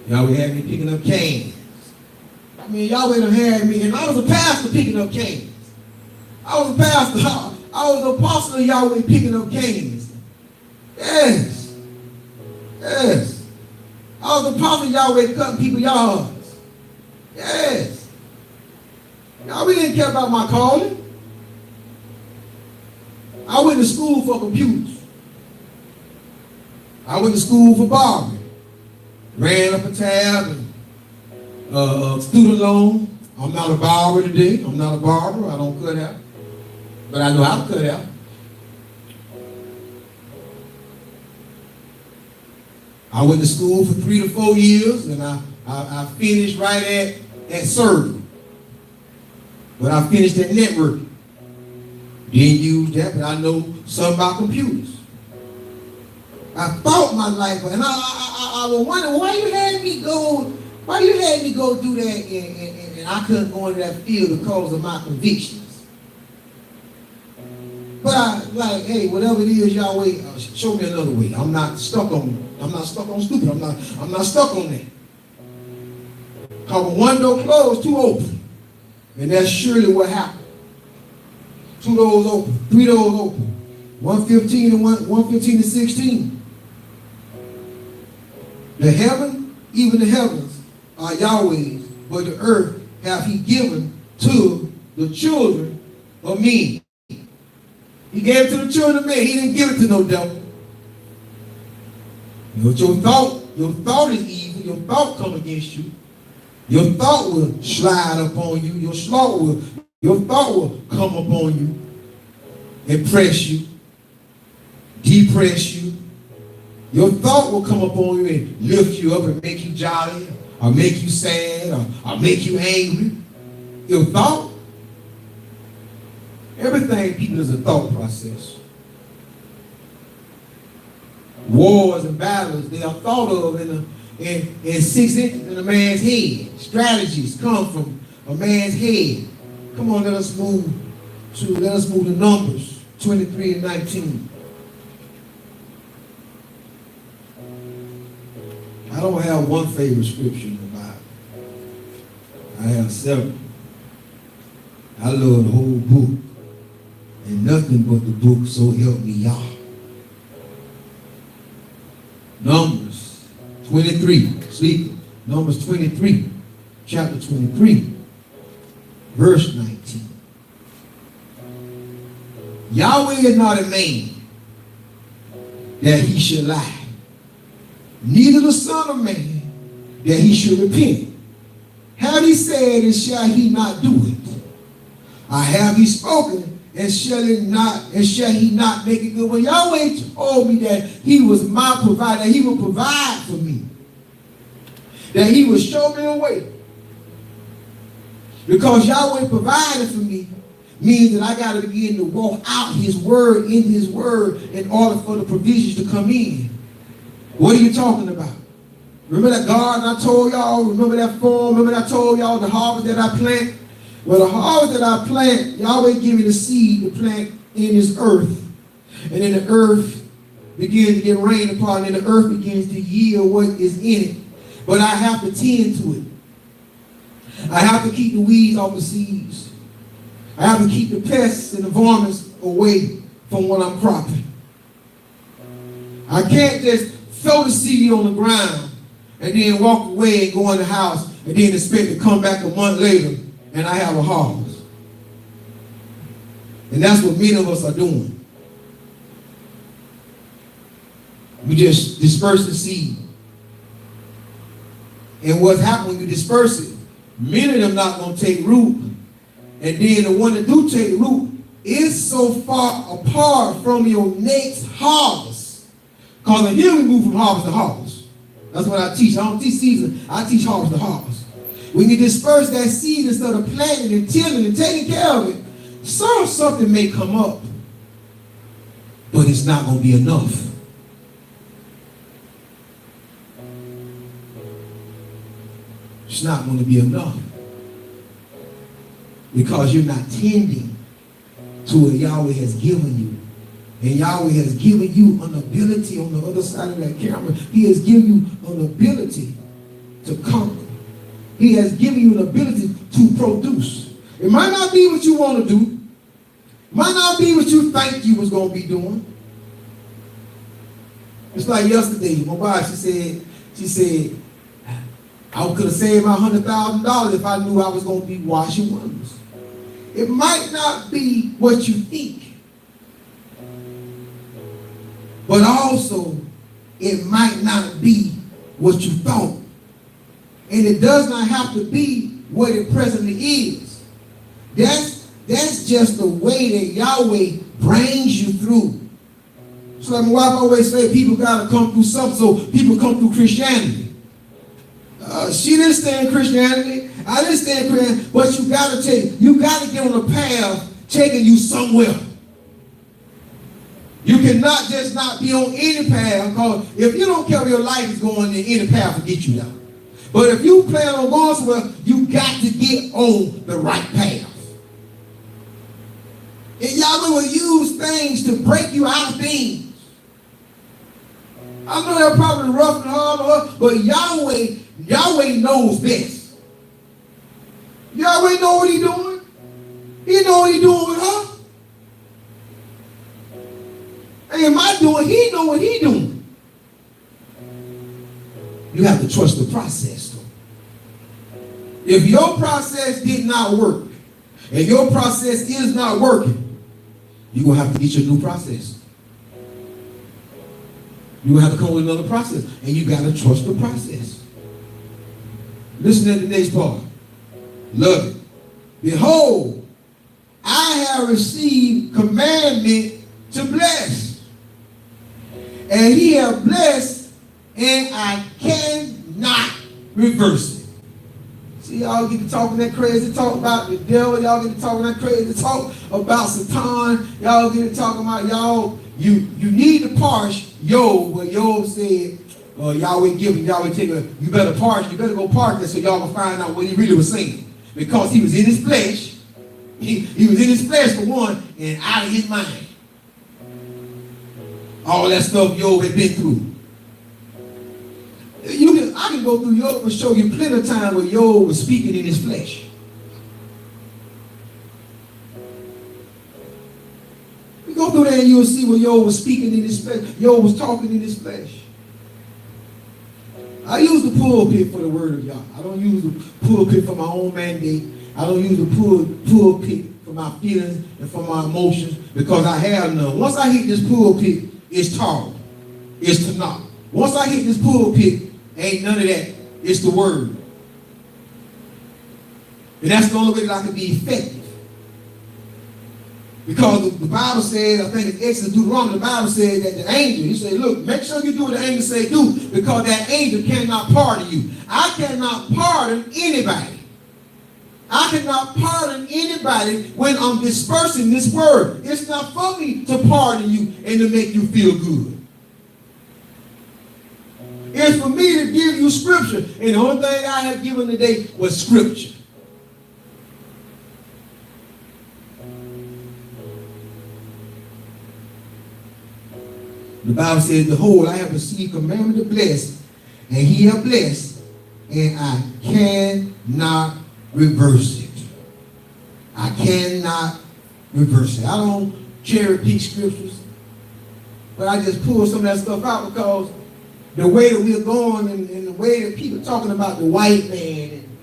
Yahweh had me picking up canes. I mean, Yahweh done had me, and I was a pastor picking up canes. I was a pastor. I was an apostle of Yahweh picking up canes. Yes. Yes. I was an apostle of Yahweh cutting people's yards. Yes. We didn't care about my calling. I went to school for computers. I went to school for barbering. Ran up a tab and student loan. I'm not a barber today. I'm not a barber. I don't cut out. But I know how to cut out. I went to school for 3 to 4 years, and I finished right at surgery. But I finished at networking. Didn't use that, but I know something about computers. I thought my life, and I was wondering why you had me go do that, and I couldn't go into that field because of my convictions. But I like, hey, whatever it is, Yahweh, show me another way. I'm not stuck on stupid. I'm not stuck on that. Because when one door closed, 2 open. And that's surely what happened. 2 doors open, 3 doors open. 115 and 115 and 16. The heaven, even the heavens, are Yahweh's, but the earth hath he given to the children of men. He gave it to the children of men. He didn't give it to no devil. But your thought is evil. Your thought come against you. Your thought will slide upon you. Your thought will come upon you and press you, depress you. Your thought will come upon you and lift you up and make you jolly, or make you sad, or make you angry. Your thought. Everything, people, is a thought process. Wars and battles, they are thought of in 6 inches in a man's head. Strategies come from a man's head. Come on, let us move to Numbers 23 and 19. I don't have one favorite scripture in the Bible. I have several. I love the whole book. And nothing but the book, so help me y'all. Numbers 23, sleep. Numbers 23, chapter 23, verse 19. Yahweh is not a man that he should lie, neither the son of man that he should repent. Have he said, and shall he not do it? Or have he spoken, and shall he not make it good? When Yahweh told me that he was my provider, that he would provide for me, that he would show me a way. Because Yahweh provided for me means that I got to begin to walk out his word, in his word, in order for the provisions to come in. What are you talking about? Remember that garden I told y'all? Remember that farm? Remember that I told y'all the harvest that I plant? Well, the harvest that I plant, Yahweh give me the seed to plant in his earth. And then the earth begins to get rain upon it, and the earth begins to yield what is in it. But I have to tend to it. I have to keep the weeds off the seeds. I have to keep the pests and the varmints away from what I'm cropping. I can't just throw the seed on the ground and then walk away and go in the house and then expect to come back a month later and I have a harvest. And that's what many of us are doing. We just disperse the seed. And what's happening when you disperse it, many of them not going to take root. And then the one that do take root is so far apart from your next harvest. Because here we move from harvest to harvest. That's what I teach. I don't teach season. I teach harvest to harvest. When you disperse that seed instead of planting and tilling and taking care of it, something may come up, but it's not going to be enough. It's not going to be enough. Because you're not tending to what Yahweh has given you. And Yahweh has given you an ability on the other side of that camera. He has given you an ability to conquer. He has given you an ability to produce. It might not be what you want to do. It might not be what you think you was going to be doing. It's like yesterday, my wife, she said, I could have saved my $100,000 if I knew I was going to be washing windows. It might not be what you think, but also it might not be what you thought. And it does not have to be what it presently is. That's just the way that Yahweh brings you through. So like my wife always say, people got to come through something, so people come through Christianity. She didn't stay in Christianity. I didn't stay in Christianity. But you got to get on a path taking you somewhere. You cannot just not be on any path, because if you don't care where your life is going, then any path will get you down. But if you plan on going somewhere, you got to get on the right path. And Yahweh will use things to break you out of things. I know they're probably rough and hard, but Yahweh knows best. Yahweh know what he's doing. He know what he's doing with her. And my doing, he know what he's doing. You have to trust the process, though. If your process did not work, and your process is not working, you're going to have to get your new process. You're going to have to come with another process. And you got to trust the process. Listen to the next part. Love it. Behold, I have received commandment to bless. And he has blessed, and I cannot reverse it. See, y'all get to talking that crazy talk about the devil. Y'all get to talking that crazy talk about Satan. Y'all get to talking about y'all. You need to parse Job, what Job said. Yahweh giving, Yahweh take a. You better parse. You better go parse that so y'all can find out what he really was saying. Because he was in his flesh. He was in his flesh for one, and out of his mind. All that stuff Job had been through. I can go through Job and show you plenty of time where Job was speaking in his flesh. You go through there and you'll see where Job was speaking in his flesh. Job was talking in his flesh. I use the pulpit for the word of God. I don't use the pulpit for my own mandate. I don't use the pulpit for my feelings and for my emotions, because I have none. Once I hit this pulpit, it's tall. It's to knock. Once I hit this pulpit, ain't none of that. It's the word. And that's the only way that I can be effective. Because the Bible says, I think it's Exodus, Deuteronomy, the Bible says that the angel, he said, look, make sure you do what the angel say do, because that angel cannot pardon you. I cannot pardon anybody. I cannot pardon anybody when I'm dispersing this word. It's not for me to pardon you and to make you feel good. It's for me to give you scripture. And the only thing I have given today was scripture. The Bible says, behold, I have received commandment to bless, and he hath blessed, and I cannot reverse it. I cannot reverse it. I don't cherry pick scriptures, but I just pull some of that stuff out because the way that we're going and the way that people are talking about the white man and,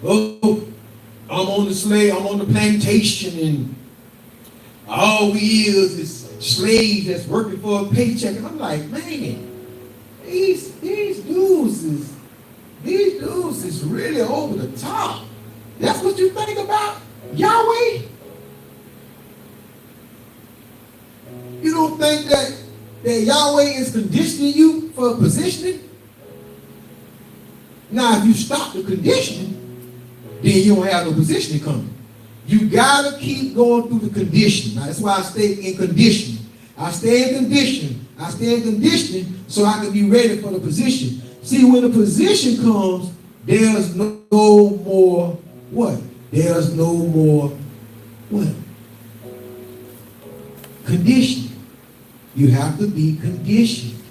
oh, I'm on the slave, I'm on the plantation, and all we is slaves that's working for a paycheck. And I'm like, man, these dudes is really over the top. That's what you think about Yahweh? You don't think that Yahweh is conditioning you for positioning? Now, if you stop the conditioning, then you don't have no positioning coming. You got to keep going through the conditioning. Now, that's why I stay in conditioning. I stay in conditioning. I stay in conditioning so I can be ready for the position. See, when the position comes, there's no more what? There's no more what? Conditioning. You have to be conditioned.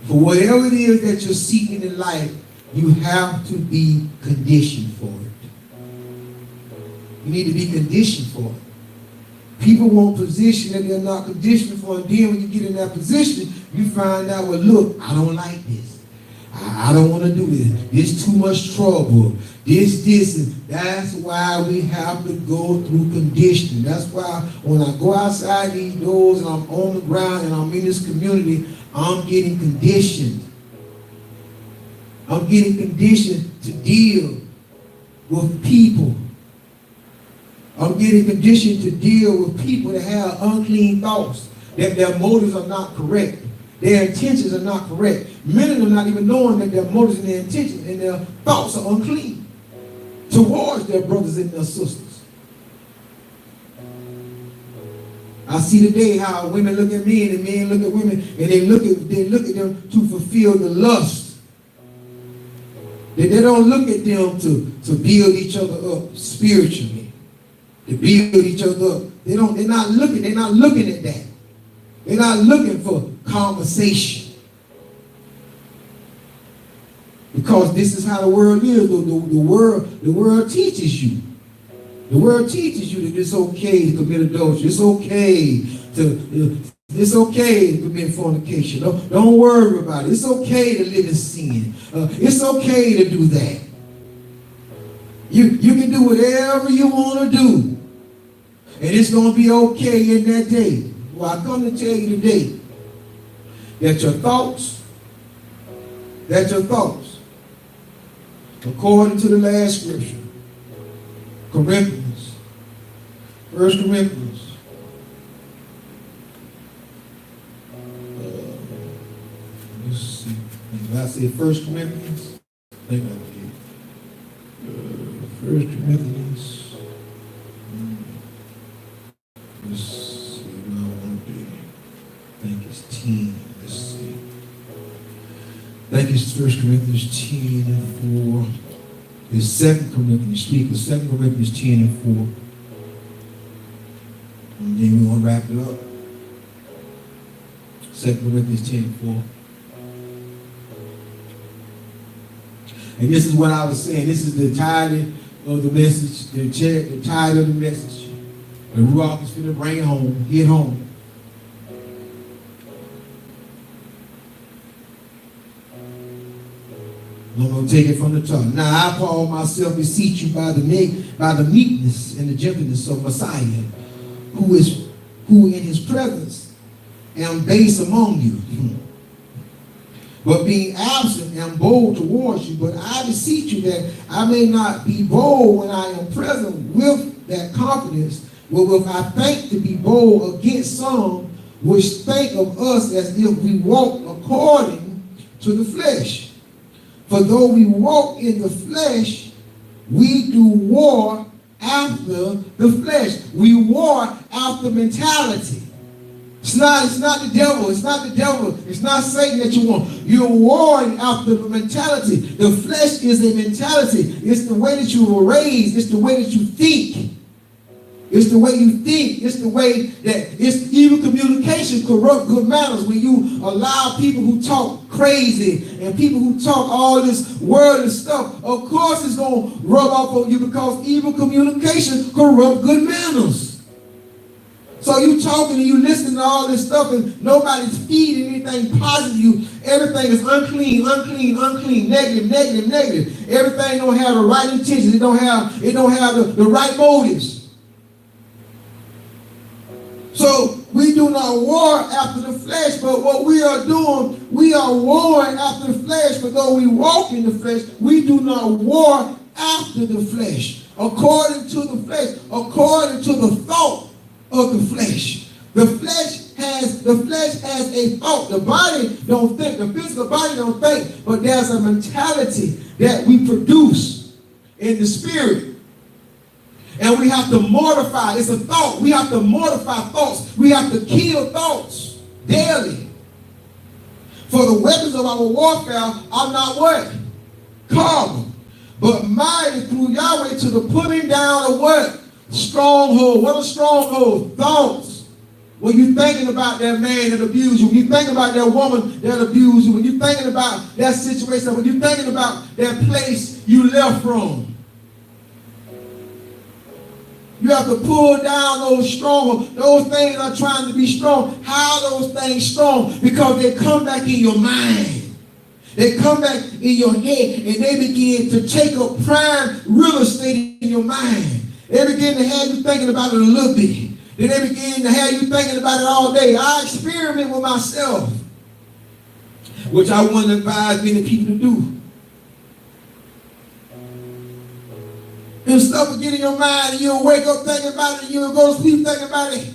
For whatever it is that you're seeking in life, you have to be conditioned for it. You need to be conditioned for it. People want position that they're not conditioned for, and then when you get in that position, you find out, well, look, I don't like this. I don't want to do this. It's too much trouble. This, and that's why we have to go through conditioning. That's why when I go outside these doors and I'm on the ground and I'm in this community, I'm getting conditioned. I'm getting conditioned to deal with people. I'm getting conditioned to deal with people that have unclean thoughts, that their motives are not correct. Their intentions are not correct. Many of them not even knowing that their motives and their intentions and their thoughts are unclean towards their brothers and their sisters. I see today how women look at men and men look at women, and they look at them to fulfill the lust. They don't look at them to build each other up spiritually, to build each other up. They're not looking at that. They're not looking for conversation. Because this is how the world is. The world teaches you. The world teaches you that it's okay to commit adultery. It's okay to commit fornication. Don't worry about it. It's okay to live in sin. It's okay to do that. You can do whatever you want to do. And it's going to be okay in that day. Well, I come to tell you today that your thoughts, according to the last scripture, Corinthians, 1 Corinthians, let's see, did I say 1 Corinthians? I think I did. 1 Corinthians, let's see what I want to do. I think it's 10, let's see. I think it's 1 Corinthians 10 and 4. It's 2 Corinthians, speak of 2 Corinthians 10 and 4. And then we're going to wrap it up. 2 Corinthians 10 and 4. And this is what I was saying. This is the title of the message, the title of the message. The Ruach is going to bring it home, hit home. I'm going to take it from the top. Now I, Paul, myself beseech you by the meekness and the gentleness of Messiah, who in his presence am base among you. But being absent am bold towards you. But I beseech you that I may not be bold when I am present with that confidence, wherewith I think to be bold against some which think of us as if we walk according to the flesh. For though we walk in the flesh, we do war after the flesh. We war after mentality. It's not the devil. It's not the devil. It's not Satan that you want. You're warring after the mentality. The flesh is a mentality. It's the way that you were raised. It's the way that you think. It's the way you think. It's the way that it's evil communication corrupt good manners. When you allow people who talk crazy and people who talk all this worldly stuff, of course it's going to rub off on you because evil communication corrupt good manners. So you talking and you listening to all this stuff and nobody's feeding anything positive you. Everything is unclean, negative. Everything don't have the right intentions. It don't have the right motives. So we do not war after the flesh, but what we are doing, we are warring after the flesh. For though we walk in the flesh, we do not war after the flesh, according to the flesh, according to the thought of the flesh. The flesh has a thought. The body don't think. The physical body don't think, but there's a mentality that we produce in the spirit. And we have to mortify. It's a thought. We have to mortify thoughts. We have to kill thoughts daily. For the weapons of our warfare are not what? Carnal. But mighty through Yahweh to the putting down of what? Stronghold. What are strongholds? Thoughts. When you're thinking about that man that abused you, when you're thinking about that woman that abused you, when you're thinking about that situation, when you're thinking about that place you left from. You have to pull down those strongholds. Those things are trying to be strong. How are those things strong? Because they come back in your mind. They come back in your head and they begin to take up prime real estate in your mind. They begin to have you thinking about it a little bit. Then they begin to have you thinking about it all day. I experiment with myself, which I want to advise many people to do. And stuff will get in your mind and you'll wake up thinking about it and you'll go to sleep thinking about it.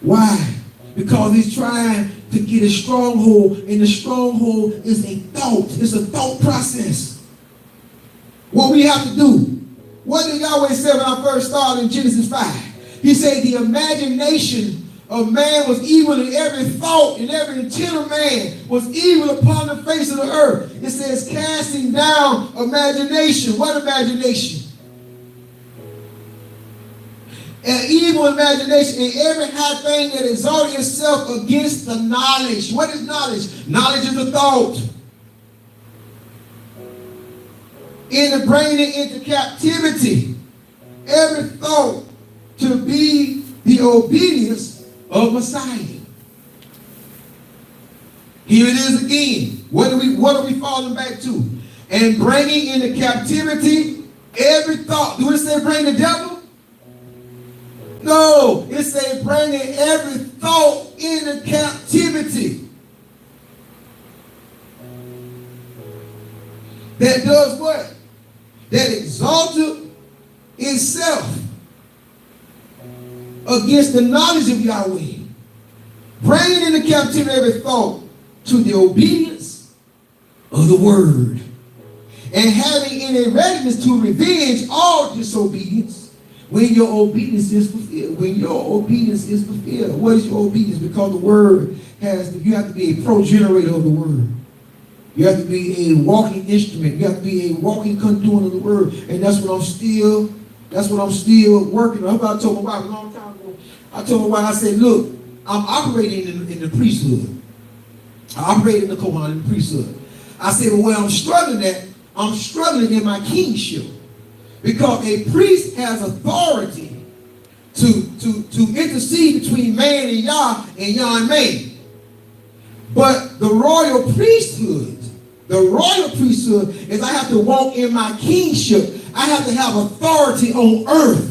Why? Because he's trying to get a stronghold, and the stronghold is a thought. It's a thought process. What we have to do. What did Yahweh say when I first started in Genesis 5? He said the imagination of man was evil, and every thought and every intent of man was evil upon the face of the earth. It says casting down imagination. What imagination? An evil imagination and every high thing that exalts itself against the knowledge. What is knowledge? Knowledge is a thought. In the bringing into captivity every thought to be the obedience of Messiah. Here it is again. What are we falling back to? And bringing into captivity every thought. Do it say bring the devil? No, it says bringing every thought into captivity. That does what? That exalted itself against the knowledge of Yahweh. Bringing into captivity every thought to the obedience of the word. And having in a readiness to revenge all disobedience when your obedience is fulfilled. When your obedience is fulfilled. What is your obedience? Because the word you have to be a pro-generator of the word. You have to be a walking instrument. You have to be a walking conduit of the word. And that's what I'm still working on. I told my wife a long time ago. I told my wife, I said, look, I'm operating in the priesthood. I operate in the Kohan, in the priesthood. I said, well, where I'm struggling in my kingship. Because a priest has authority to intercede between man and Yah and man. But the royal priesthood is I have to walk in my kingship. I have to have authority on earth.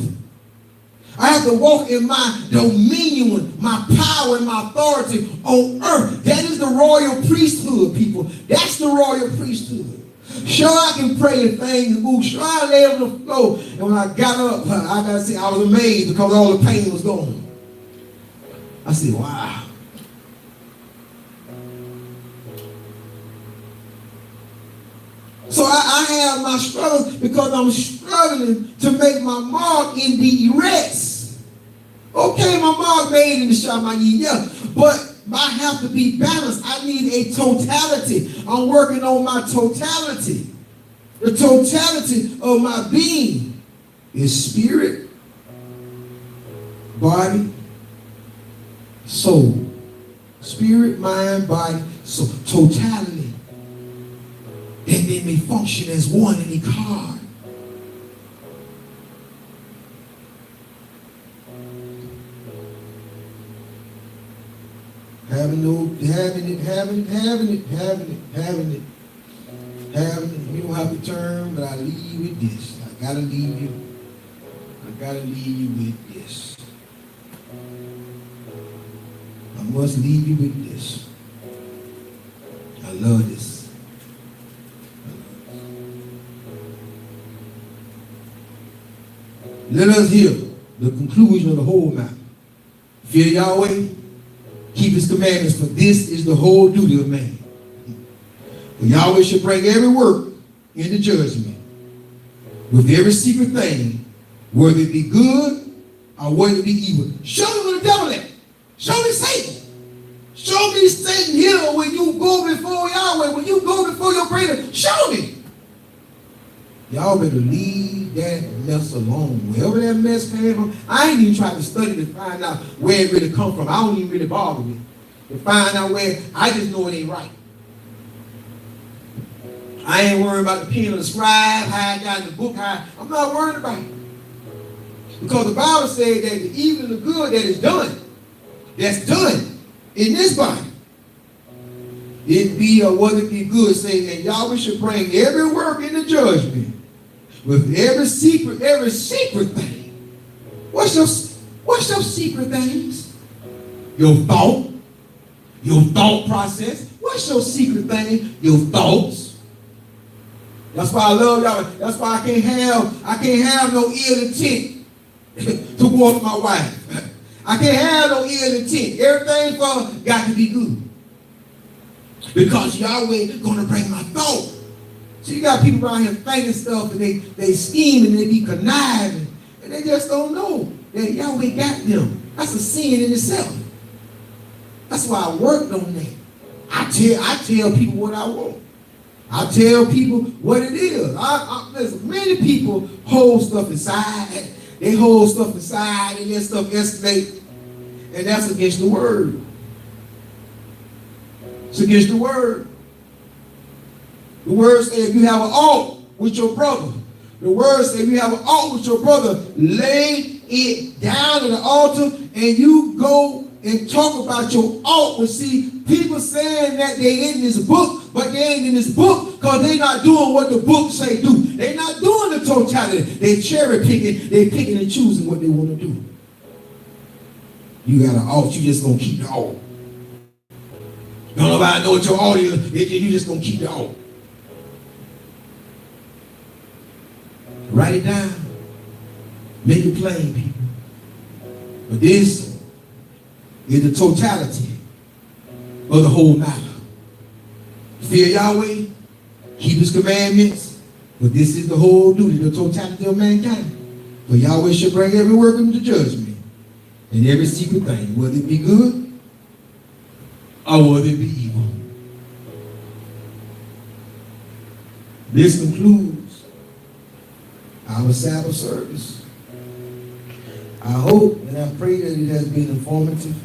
I have to walk in my dominion, my power and my authority on earth. That is the royal priesthood, people. That's the royal priesthood. Sure, I can pray and things move. Sure, I lay on the floor. And when I got up, I gotta say I was amazed because all the pain was gone. I said, wow. So I have my struggles because I'm struggling to make my mark in the Eretz. Okay, my mark made in the Shamayim, yeah, but I have to be balanced. I need a totality. I'm working on my totality. The totality of my being is spirit, body, soul. Spirit, mind, body, soul. Totality. And they may function as one in Echad. Having it. You don't have to turn, but I leave you with this. I gotta leave you with this. I must leave you with this. I love this. Let us hear the conclusion of the whole matter. Fear Yahweh, keep his commandments, for this is the whole duty of man. For Yahweh shall bring every work into judgment with every secret thing, whether it be good or whether it be evil. Show me where the devil at. Show me Satan. Show me Satan here when you go before Yahweh, when you go before your creator. Show me. Y'all better leave that mess alone. Wherever that mess came from, I ain't even trying to study to find out where it really come from. I don't even really bother me to find out where. I just know it ain't right. I ain't worried about the pen of the scribe, how I got in the book, I'm not worried about it. Because the Bible says that the evil and the good that's done in this body, it be or whether it be good, saying, and Yahweh should bring every work into judgment with every secret thing. What's your secret things? Your thought process. What's your secret thing? Your thoughts. That's why I love y'all. That's why I can't have no ill intent towards my wife. I can't have no ill intent. Everything for got to be good. Because Yahweh gonna bring my thought. So you got people around here thinking stuff and they scheme and they be conniving and they just don't know that Yahweh got them. That's a sin in itself. That's why I worked on that. I tell people what I want. I tell people what it is. Listen, many people hold stuff inside. They hold stuff inside and let stuff escalate. And that's against the word. It's against the word. The word says if you have an ought with your brother, the word says if you have an ought with your brother, lay it down at the altar and you go and talk about your ought. But see, people saying that they in this book, but they ain't in this book because they not doing what the book say do. They not doing the totality. They cherry picking, they picking and choosing what they want to do. You got an ought, you just gonna keep the ought. Don't nobody know what your ought is, you just gonna keep the ought. Write it down. Make it plain, people. But this is the totality of the whole matter. Fear Yahweh, keep his commandments, but this is the whole duty, the totality of mankind. For Yahweh should bring every work into judgment and every secret thing, whether it be good or whether it be evil. This concludes our Sabbath service. I hope and I pray that it has been informative.